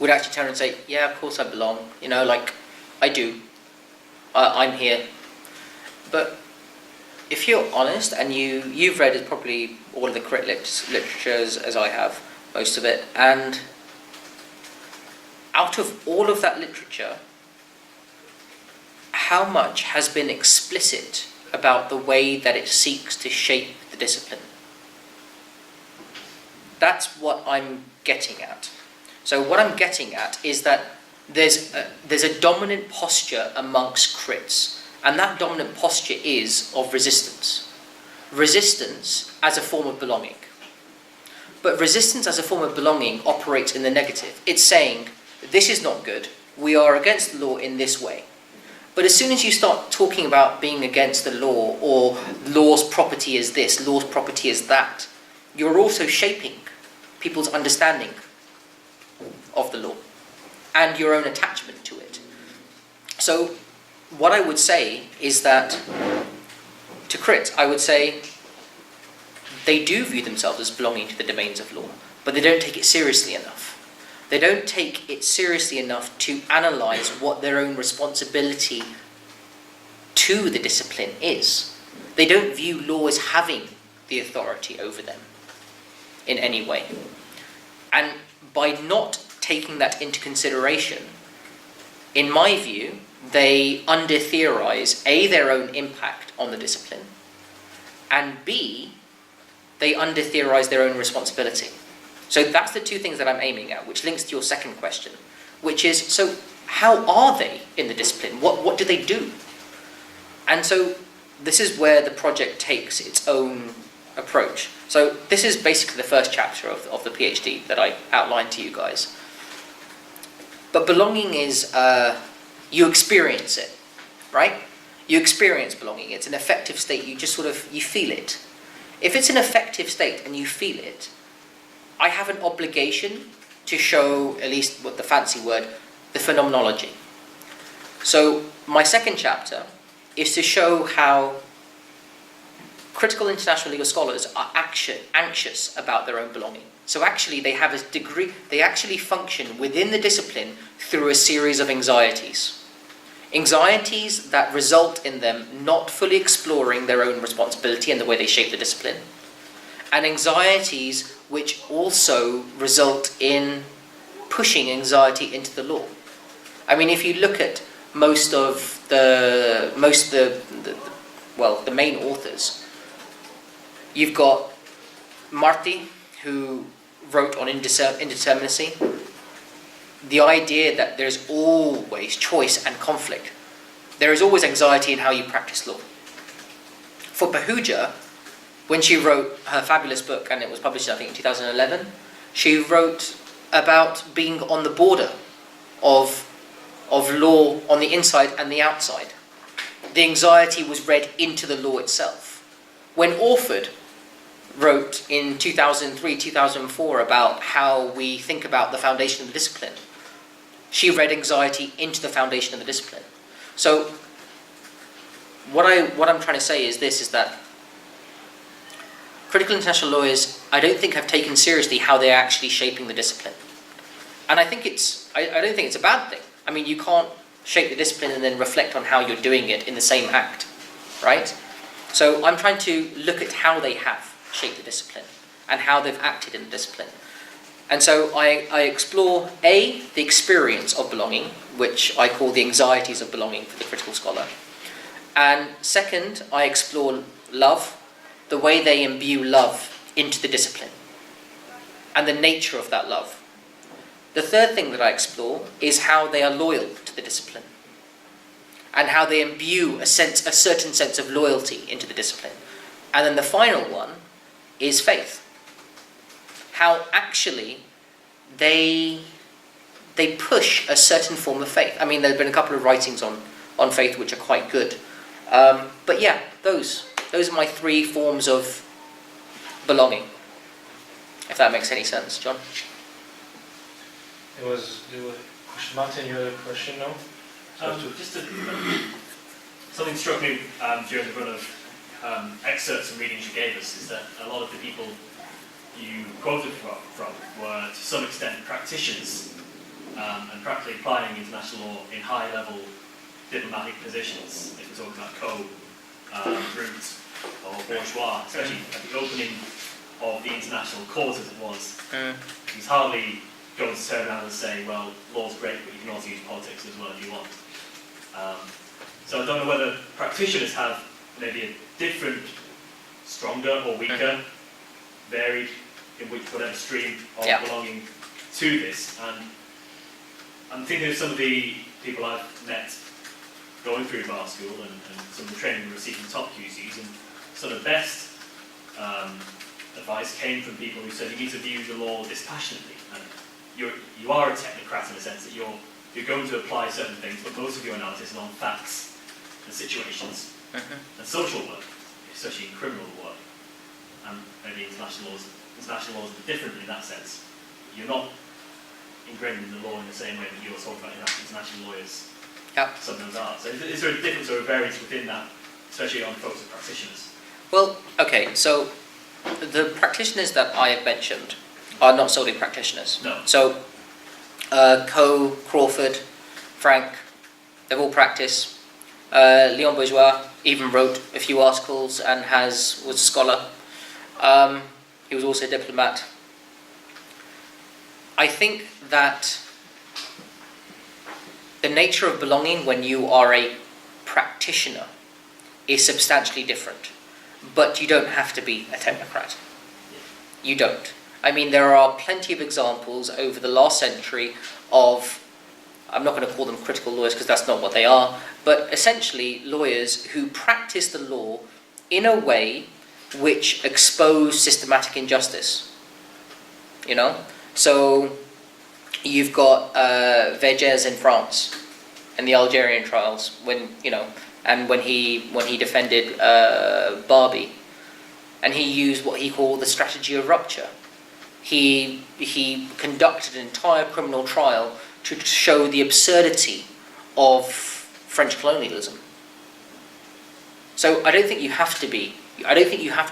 would actually turn and say, yeah, of course I belong. You know, like, I do. I'm here. But if you're honest, and you've read probably all of the crit literatures as I have, most of it, and out of all of that literature, how much has been explicit about the way that it seeks to shape the discipline? That's what I'm getting at. So what I'm getting at is that there's a dominant posture amongst crits, and that dominant posture is of resistance. Resistance as a form of belonging. But resistance as a form of belonging operates in the negative. It's saying, this is not good, we are against the law in this way. But as soon as you start talking about being against the law, or law's property is this, law's property is that, you're also shaping people's understanding of the law and your own attachment to it. So what I would say is that to crits, I would say they do view themselves as belonging to the domains of law, but they don't take it seriously enough. They don't take it seriously enough to analyse what their own responsibility to the discipline is. They don't view law as having the authority over them in any way. And by not taking that into consideration, in my view, they under-theorise A, their own impact on the discipline, and B, they under-theorise their own responsibility. So that's the two things that I'm aiming at, which links to your second question, which is, so how are they in the discipline? What do they do? And so this is where the project takes its own approach. So this is basically the first chapter of the PhD that I outlined to you guys. But belonging is, you experience it, right? You experience belonging. It's an affective state. You just you feel it. If it's an affective state and you feel it, I have an obligation to show, at least what the fancy word, the phenomenology. So my second chapter is to show how critical international legal scholars are anxious about their own belonging. So actually they have a degree, they actually function within the discipline through a series of anxieties. Anxieties that result in them not fully exploring their own responsibility and the way they shape the discipline. And anxieties which also result in pushing anxiety into the law. I mean, if you look at the main authors, you've got Marty, who wrote on indeterminacy, the idea that there's always choice and conflict. There is always anxiety in how you practice law. For Pahuja, when she wrote her fabulous book, and it was published, I think, in 2011, she wrote about being on the border of law on the inside and the outside. The anxiety was read into the law itself. When Orford wrote in 2003, 2004 about how we think about the foundation of the discipline, she read anxiety into the foundation of the discipline. So what I'm trying to say is this: is that critical international lawyers, I don't think, have taken seriously how they're actually shaping the discipline. And I think I don't think it's a bad thing. I mean, you can't shape the discipline and then reflect on how you're doing it in the same act, right? So I'm trying to look at how they have shaped the discipline and how they've acted in the discipline. And so I explore A, the experience of belonging, which I call the anxieties of belonging for the critical scholar. And second, I explore love, the way they imbue love into the discipline, and the nature of that love. The third thing that I explore is how they are loyal to the discipline, and how they imbue a certain sense of loyalty into the discipline. And then the final one is faith. How actually they push a certain form of faith. I mean, there have been a couple of writings on faith which are quite good. But yeah, those are my 3 forms of belonging, if that makes any sense. John? It was Martin, you had a question now? Something struck me during the run of excerpts and readings you gave us, is that a lot of the people you quoted from were to some extent practitioners and practically applying international law in high-level diplomatic positions. If we're talking about Brute or Bourgeois, especially at the opening of the international court as it was, he's hardly going to turn around and say, well, law's great, but you can also use politics as well if you want. So I don't know whether practitioners have maybe a different, stronger or weaker, varied in which whatever stream of belonging to this. And I'm thinking of some of the people I've met going through bar school and some of the training we received from top QCs, and some of the best advice came from people who said you need to view the law dispassionately. And you are a technocrat in the sense that you're going to apply certain things, but most of your analysis is on facts and situations and social work, especially in criminal work. And maybe international laws are different in that sense. You're not ingrained in the law in the same way that you're talking about international lawyers sometimes are. So is there a difference or a variance within that, especially on folks as practitioners? Well, okay, so the practitioners that I have mentioned are not solely practitioners. No. So Coe, Crawford, Frank, they've all practiced. Leon Bourgeois even wrote a few articles and was a scholar. He was also a diplomat. I think that the nature of belonging when you are a practitioner is substantially different. But you don't have to be a technocrat. You don't. I mean, there are plenty of examples over the last century of, I'm not going to call them critical lawyers because that's not what they are, but essentially lawyers who practice the law in a way which expose systematic injustice. You know? So you've got Vergès in France and the Algerian trials when he defended Barbie, and he used what he called the strategy of rupture. He conducted an entire criminal trial to show the absurdity of French colonialism. So I don't think you have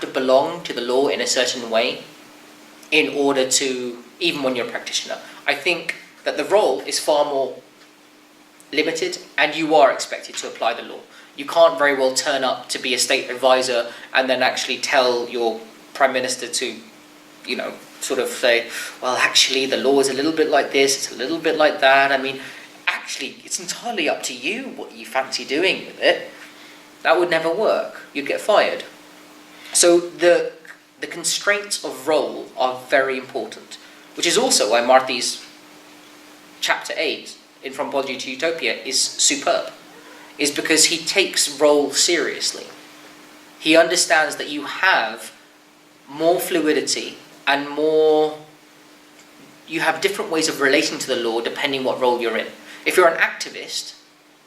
to belong to the law in a certain way in order to, even when you're a practitioner. I think that the role is far more limited, and you are expected to apply the law. You can't very well turn up to be a state advisor and then actually tell your prime minister to, sort of say, well, actually, the law is a little bit like this, it's a little bit like that. I mean, actually, it's entirely up to you what you fancy doing with it. That would never work. You'd get fired. So the constraints of role are very important, which is also why Marty's chapter 8 in From Bondage to Utopia is superb, is because he takes role seriously. He understands that you have more fluidity and you have different ways of relating to the law depending what role you're in. If you're an activist,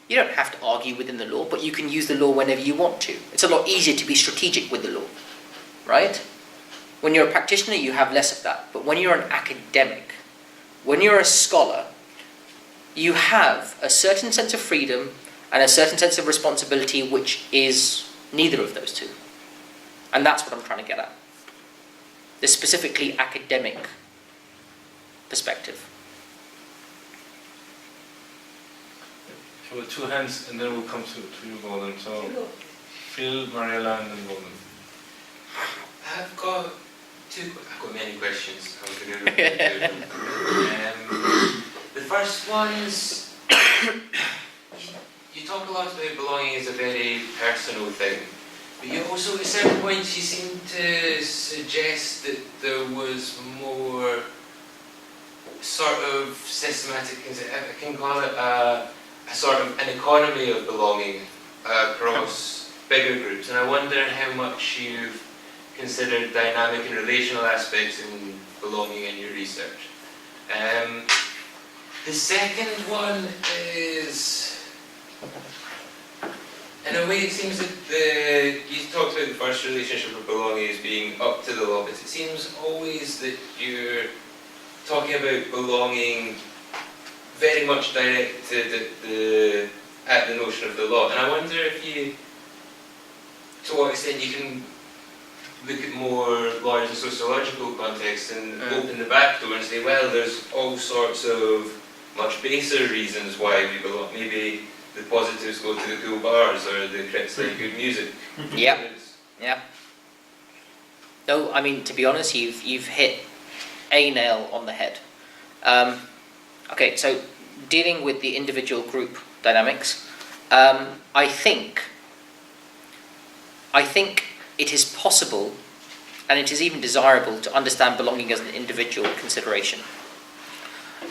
you don't have to argue within the law, but you can use the law whenever you want to. It's a lot easier to be strategic with the law, right? When you're a practitioner, you have less of that. But when you're an academic, when you're a scholar, you have a certain sense of freedom and a certain sense of responsibility which is neither of those two. And that's what I'm trying to get at. The specifically academic perspective. So with two hands, and then we'll come to you, Golden. So, Phil, Mariella, and then Golden. I've got many questions. I'm going to do them. The first one's you talk a lot about belonging as a very personal thing, but you also at certain points you seem to suggest that there was more sort of systematic, I can call it a sort of an economy of belonging across bigger groups, and I wonder how much you've considered dynamic and relational aspects in belonging in your research. The second one is, in a way it seems that you talked about the first relationship of belonging as being up to the law, but it seems always that you're talking about belonging very much directed at the notion of the law. And I wonder if you, to what extent you can look at more large and sociological context and open the back door and say, well, there's all sorts of much baser reasons why we belong. Maybe the positives go to the cool bars, or the critics like good music. Yeah. Yeah. No, I mean, to be honest, you've hit a nail on the head. Okay, so dealing with the individual group dynamics, I think it is possible, and it is even desirable, to understand belonging as an individual consideration.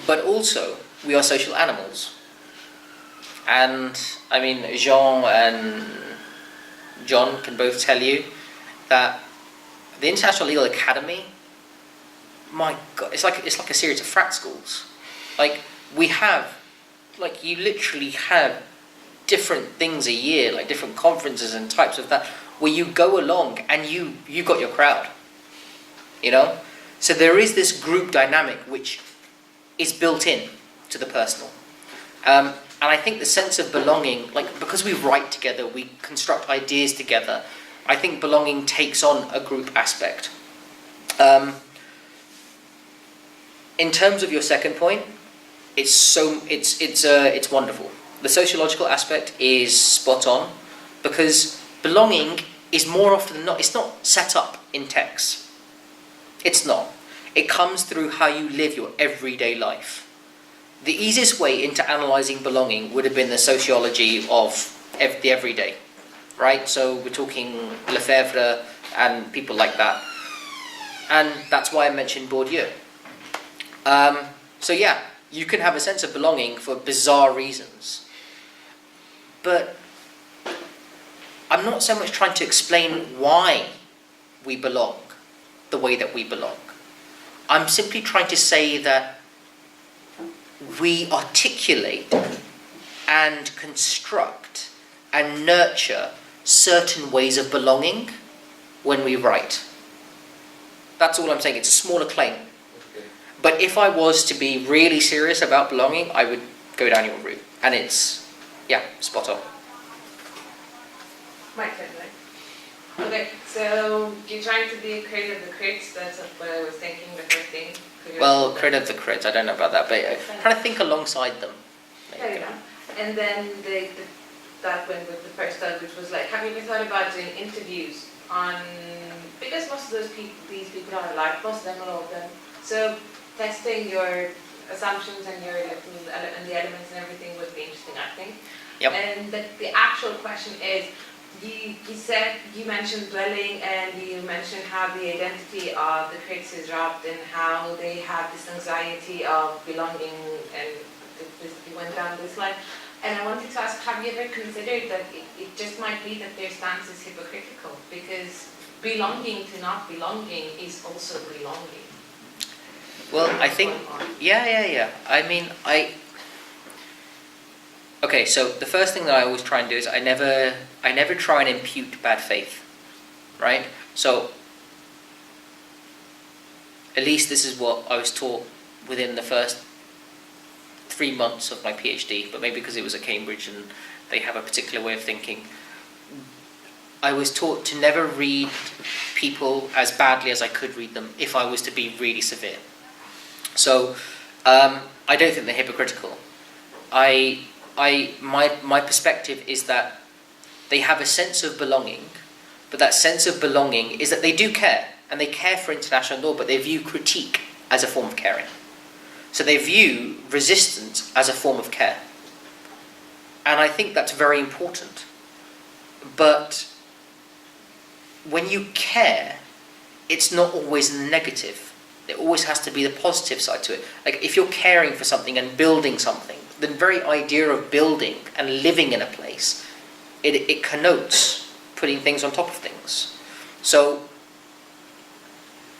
But also, we are social animals. And, I mean, Jean and John can both tell you that the International Legal Academy, my God, it's like a series of frat schools. Like, you literally have different things a year, like different conferences and types of that, where you go along and you got your crowd, you know? So there is this group dynamic which is built in to the personal. And I think the sense of belonging, like, because we write together, we construct ideas together, I think belonging takes on a group aspect. In terms of your second point, it's wonderful. The sociological aspect is spot on, because belonging is more often than not, it's not set up in text. It's not. It comes through how you live your everyday life. The easiest way into analysing belonging would have been the sociology of the everyday, right? So we're talking Lefebvre and people like that. And that's why I mentioned Bourdieu. So yeah, you can have a sense of belonging for bizarre reasons. But I'm not so much trying to explain why we belong the way that we belong. I'm simply trying to say that we articulate and construct and nurture certain ways of belonging when we write. That's all I'm saying. It's a smaller claim. Okay. But if I was to be really serious about belonging, I would go down your route. And it's, yeah, spot on. My turn, right? Okay, so you're trying to be a crit of the crits, that's what I was thinking the first thing. Well, crit of the crits, I don't know about that, but trying to think alongside them. Fair enough. And then that went with the first thought, which was like, have you ever thought about doing interviews on, because most of these people are alike, most of them are all of them. So testing your assumptions and your and the elements and everything would be interesting, I think. Yep. And the actual question is, you mentioned dwelling, and you mentioned how the identity of the critics is robbed and how they have this anxiety of belonging, and you went down this line. And I wanted to ask, have you ever considered that it just might be that their stance is hypocritical, because belonging to not belonging is also belonging? Well, I think, yeah. I mean, okay, so the first thing that I always try and do is I never try and impute bad faith, right? So, at least this is what I was taught within the first 3 months of my PhD, but maybe because it was at Cambridge and they have a particular way of thinking, I was taught to never read people as badly as I could read them if I was to be really severe. So I don't think they're hypocritical. My perspective is that they have a sense of belonging, but that sense of belonging is that they do care, and they care for international law, but they view critique as a form of caring. So they view resistance as a form of care. And I think that's very important. But when you care, it's not always negative. There always has to be the positive side to it. Like if you're caring for something and building something, the very idea of building and living in a place, it connotes putting things on top of things. So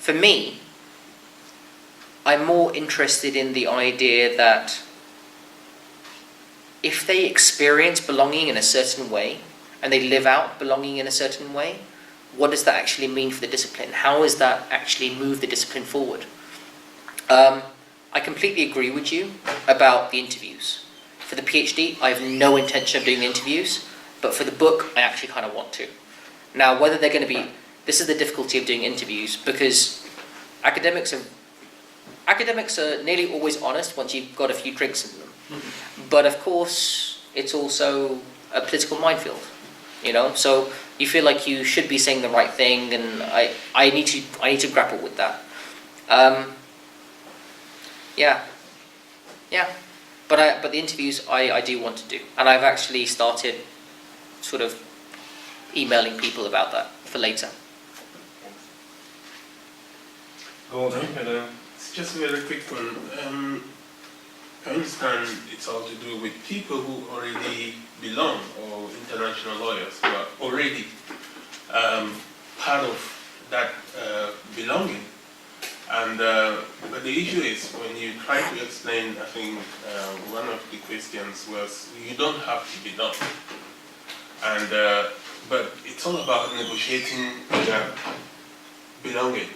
for me, I'm more interested in the idea that if they experience belonging in a certain way and they live out belonging in a certain way, what does that actually mean for the discipline? How does that actually move the discipline forward? I completely agree with you about the interviews. For the PhD, I have no intention of doing interviews, but for the book, I actually kind of want to. Now, whether they're going to be... This is the difficulty of doing interviews, because academics are nearly always honest once you've got a few drinks in them. But of course, it's also a political minefield, you know? So you feel like you should be saying the right thing, and I need to grapple with that. But the interviews I do want to do, and I've actually started sort of emailing people about that for later. It's just a very quick one. I understand it's all to do with people who already belong, or international lawyers who are already part of that belonging. And but the issue is when you try to explain, I think one of the questions was you don't have to belong, and but it's all about negotiating belonging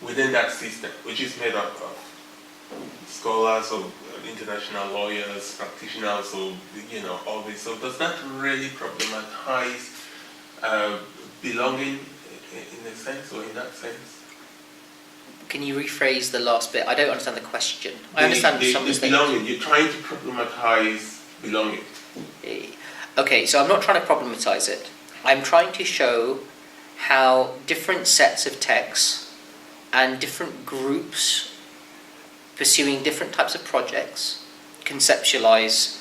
within that system, which is made up of scholars or international lawyers, practitioners, or all this. So does that really problematize belonging in a sense, or in that sense? Can you rephrase the last bit? I don't understand the question. I understand some of the things. Belonging. You're trying to problematize belonging. Okay, so I'm not trying to problematize it. I'm trying to show how different sets of texts and different groups pursuing different types of projects conceptualize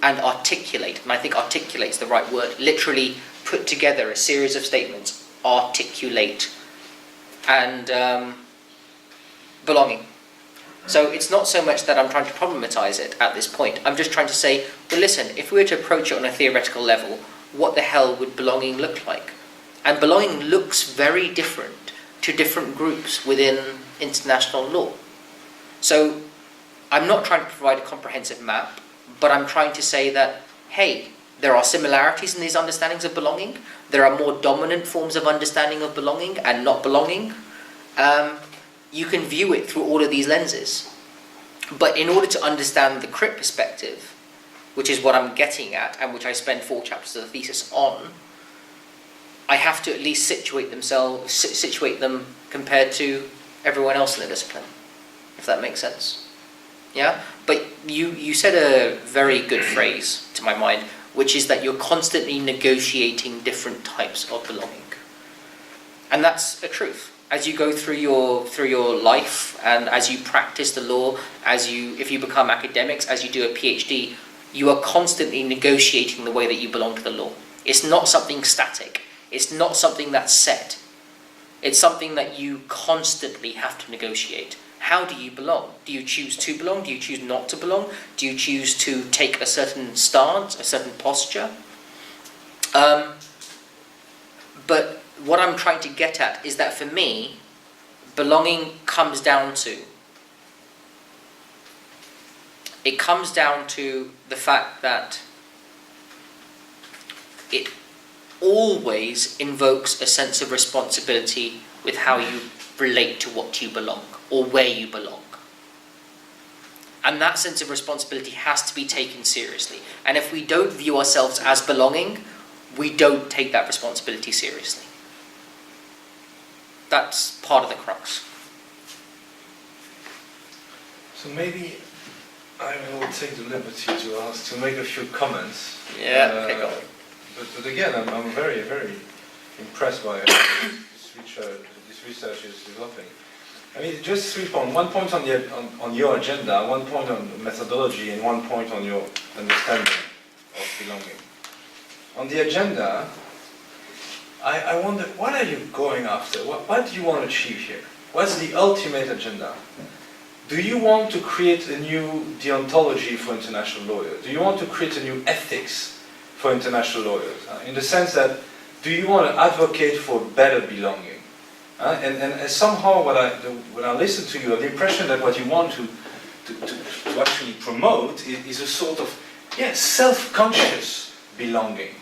and articulate, and I think articulate is the right word, literally put together a series of statements, articulate, and belonging. So it's not so much that I'm trying to problematize it at this point. I'm just trying to say, well, listen, if we were to approach it on a theoretical level, what the hell would belonging look like? And belonging looks very different to different groups within international law. So I'm not trying to provide a comprehensive map, but I'm trying to say that, hey, there are similarities in these understandings of belonging. There are more dominant forms of understanding of belonging and not belonging. You can view it through all of these lenses. But in order to understand the crit perspective, which is what I'm getting at, and which I spend 4 chapters of the thesis on, I have to at least situate them compared to everyone else in the discipline, if that makes sense. Yeah? But you said a very good phrase to my mind, which is that you're constantly negotiating different types of belonging. And that's a truth. As you go through your life, and as you practice the law, if you become academics, as you do a PhD, you are constantly negotiating the way that you belong to the law. It's not something static. It's not something that's set. It's something that you constantly have to negotiate. How do you belong? Do you choose to belong? Do you choose not to belong? Do you choose to take a certain stance, a certain posture? But what I'm trying to get at is that for me, belonging comes down to the fact that it always invokes a sense of responsibility with how you relate to what you belong, or where you belong. And that sense of responsibility has to be taken seriously. And if we don't view ourselves as belonging, we don't take that responsibility seriously. That's part of the crux. So maybe I will take the liberty to make a few comments. Yeah, okay, go on. But again, I'm very, very impressed by how this research is developing. I mean, just 3 points. 1 point on your agenda, 1 point on methodology, and 1 point on your understanding of belonging. On the agenda, I wonder, what are you going after? What do you want to achieve here? What's the ultimate agenda? Do you want to create a new deontology for international lawyers? Do you want to create a new ethics for international lawyers? In the sense that, do you want to advocate for better belonging? And somehow when I listen to you, I have the impression that what you want to actually promote is a sort of self-conscious belonging,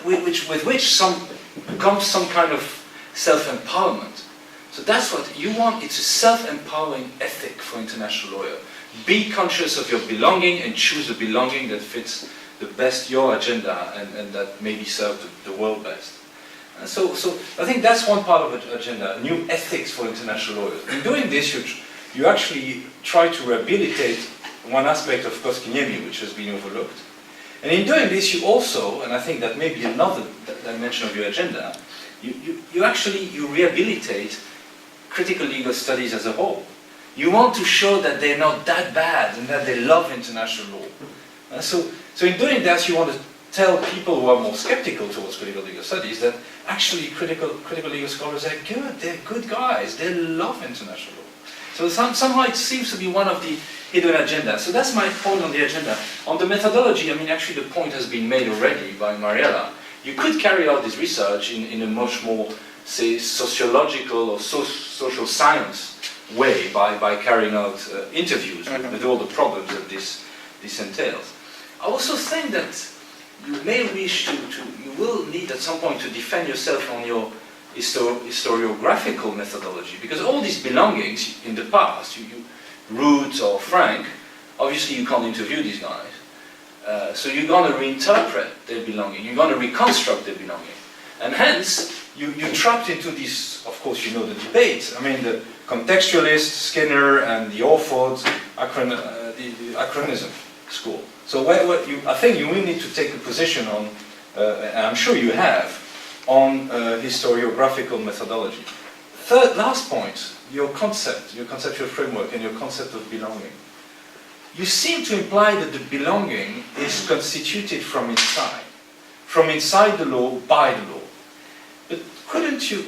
with which comes some kind of self-empowerment. So that's what you want. It's a self-empowering ethic for international lawyer. Be conscious of your belonging and choose a belonging that fits the best your agenda and that maybe serve the world best. So I think that's one part of the agenda, new ethics for international lawyers. In doing this, you actually try to rehabilitate one aspect of Koskiniemi, which has been overlooked. And in doing this, you also, and I think that may be another dimension of your agenda, you rehabilitate critical legal studies as a whole. You want to show that they're not that bad and that they love international law. So in doing that, you want to tell people who are more skeptical towards critical legal studies that actually critical legal scholars are good, they're good guys, they love international law. So somehow it seems to be one of the hidden agendas. So that's my point on the agenda. On the methodology, I mean, actually the point has been made already by Mariella. You could carry out this research in a much more, say, sociological or social science way by carrying out interviews with all the problems that this entails. I also think that you may wish you will need at some point to defend yourself on your historiographical methodology, because all these belongings in the past, Root or Frank, obviously you can't interview these guys. So you're going to reinterpret their belonging, you're going to reconstruct their belonging. And hence, you're trapped into this, of course you know the debate, I mean the contextualist, Skinner, and the Orford, the acronism school. So I think you will need to take a position on, and I'm sure you have, on historiographical methodology. Last point, your conceptual framework and your concept of belonging. You seem to imply that the belonging is constituted from inside the law, by the law. But couldn't you,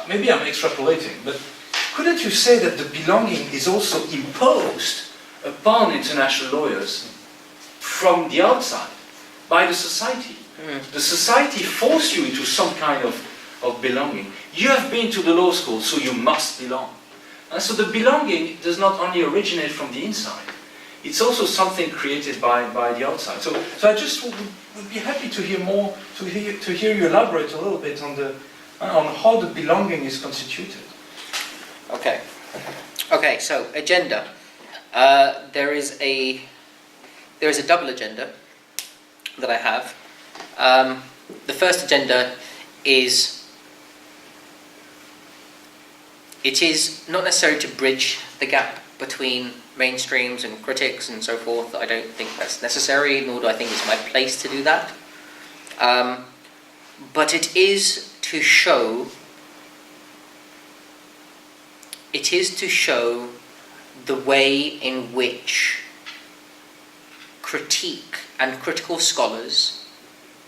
maybe I'm extrapolating, but couldn't you say that the belonging is also imposed upon international lawyers from the outside, by the society? The society forced you into some kind of belonging. You have been to the law school, so you must belong. And so the belonging does not only originate from the inside, it's also something created by the outside. So I just would be happy to hear more, to hear you elaborate a little bit on how the belonging is constituted. Okay, so agenda. There is a double agenda that I have. The first agenda is, it is not necessary to bridge the gap between mainstreams and critics and so forth. I don't think that's necessary, nor do I think it's my place to do that. But it is to show the way in which critique and critical scholars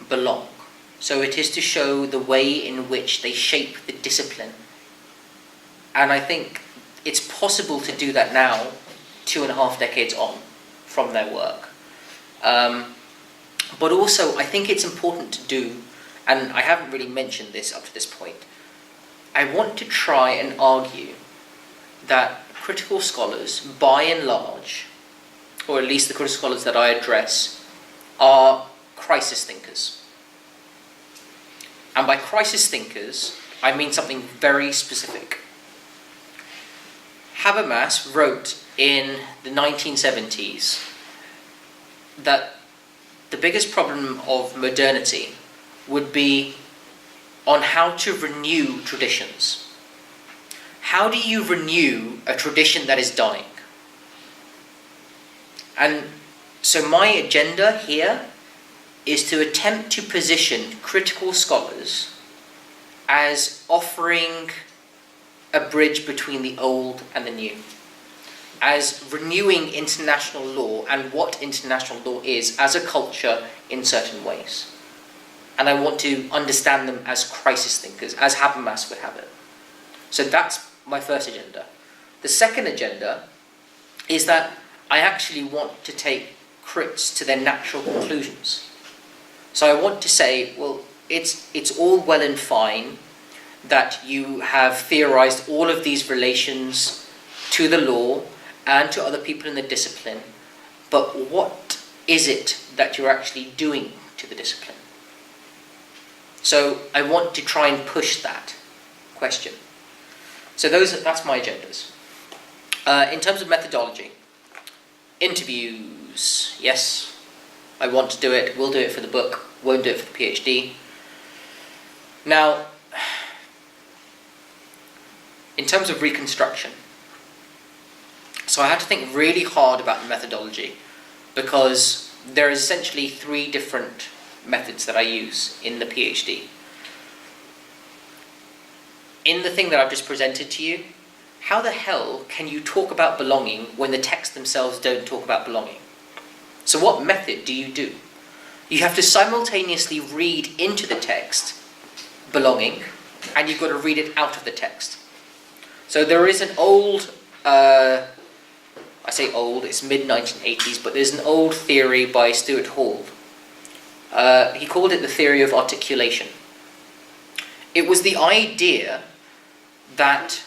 belong. So it is to show the way in which they shape the discipline. And I think it's possible to do that now, 2.5 decades on from their work. But also, I think it's important to do, and I haven't really mentioned this up to this point, I want to try and argue that critical scholars, by and large, or at least the critical scholars that I address, are crisis thinkers. And by crisis thinkers, I mean something very specific. Habermas wrote in the 1970s that the biggest problem of modernity would be on how to renew traditions. How do you renew a tradition that is dying? And so my agenda here is to attempt to position critical scholars as offering a bridge between the old and the new, as renewing international law and what international law is as a culture in certain ways. And I want to understand them as crisis thinkers, as Habermas would have it. So that's my first agenda. The second agenda is that I actually want to take crits to their natural conclusions. So I want to say, well, it's all well and fine that you have theorized all of these relations to the law and to other people in the discipline, but what is it that you're actually doing to the discipline? So I want to try and push that question. So that's my agendas. In terms of methodology, interviews, yes, I want to do it, will do it for the book, won't do it for the PhD. Now, in terms of reconstruction, so I had to think really hard about the methodology because there is essentially 3 different methods that I use in the PhD. In the thing that I've just presented to you, how the hell can you talk about belonging when the texts themselves don't talk about belonging? So what method do you do? You have to simultaneously read into the text belonging, and you've got to read it out of the text. So there is an old, I say old, it's mid-1980s, but there's an old theory by Stuart Hall. He called it the theory of articulation. It was the idea that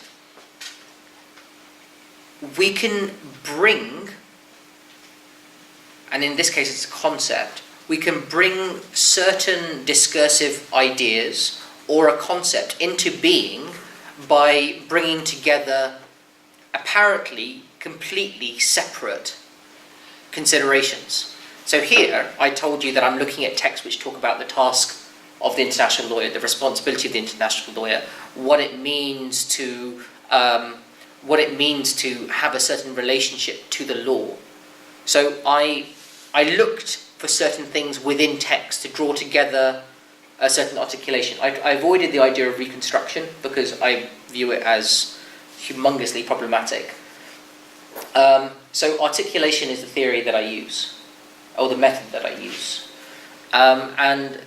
we can bring, and in this case it's a concept, we can bring certain discursive ideas or a concept into being by bringing together apparently completely separate considerations. So here, I told you that I'm looking at texts which talk about the task of the international lawyer, the responsibility of the international lawyer, what it means to have a certain relationship to the law. So I looked for certain things within text to draw together a certain articulation. I avoided the idea of reconstruction because I view it as humongously problematic. So articulation is the theory that I use, or the method that I use. And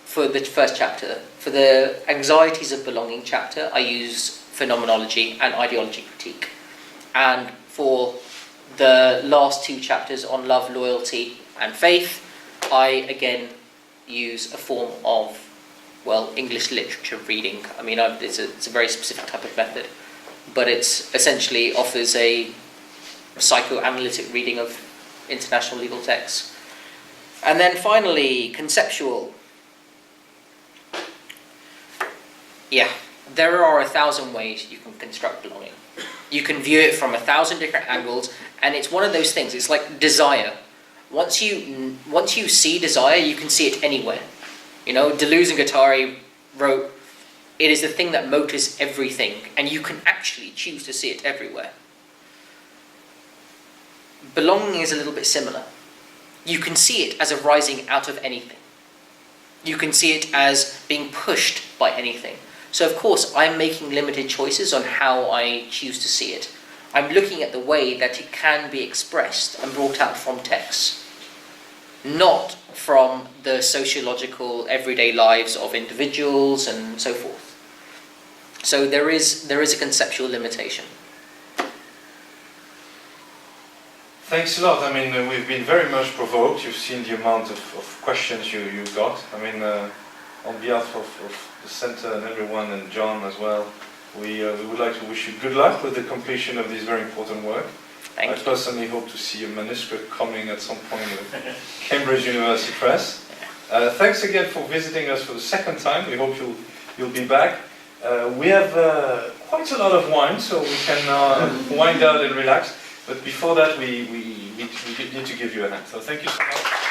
for the first chapter, for the anxieties of belonging chapter, I use phenomenology and ideology critique. And for the last 2 chapters on love, loyalty, and faith, I again use a form of, well, English literature reading. I mean, it's a very specific type of method, but it essentially offers a psychoanalytic reading of international legal texts. And then finally, conceptual. Yeah, there are 1,000 ways you can construct belonging. You can view it from 1,000 different angles, and it's one of those things. It's like desire. Once you see desire, you can see it anywhere. You know, Deleuze and Guattari wrote, "It is the thing that motors everything," and you can actually choose to see it everywhere. Belonging is a little bit similar. You can see it as arising out of anything. You can see it as being pushed by anything. So of course, I'm making limited choices on how I choose to see it. I'm looking at the way that it can be expressed and brought out from texts, not from the sociological everyday lives of individuals and so forth. So there is a conceptual limitation. Thanks a lot. I mean, we've been very much provoked. You've seen the amount of questions you got. I mean, on behalf of the Centre and everyone, and John as well, we would like to wish you good luck with the completion of this very important work. Thank you. I personally hope to see a manuscript coming at some point with Cambridge University Press. Thanks again for visiting us for the second time. We hope you'll be back. We have quite a lot of wine, so we can wind down and relax. But before that, we need to give you a hand. So thank you so much.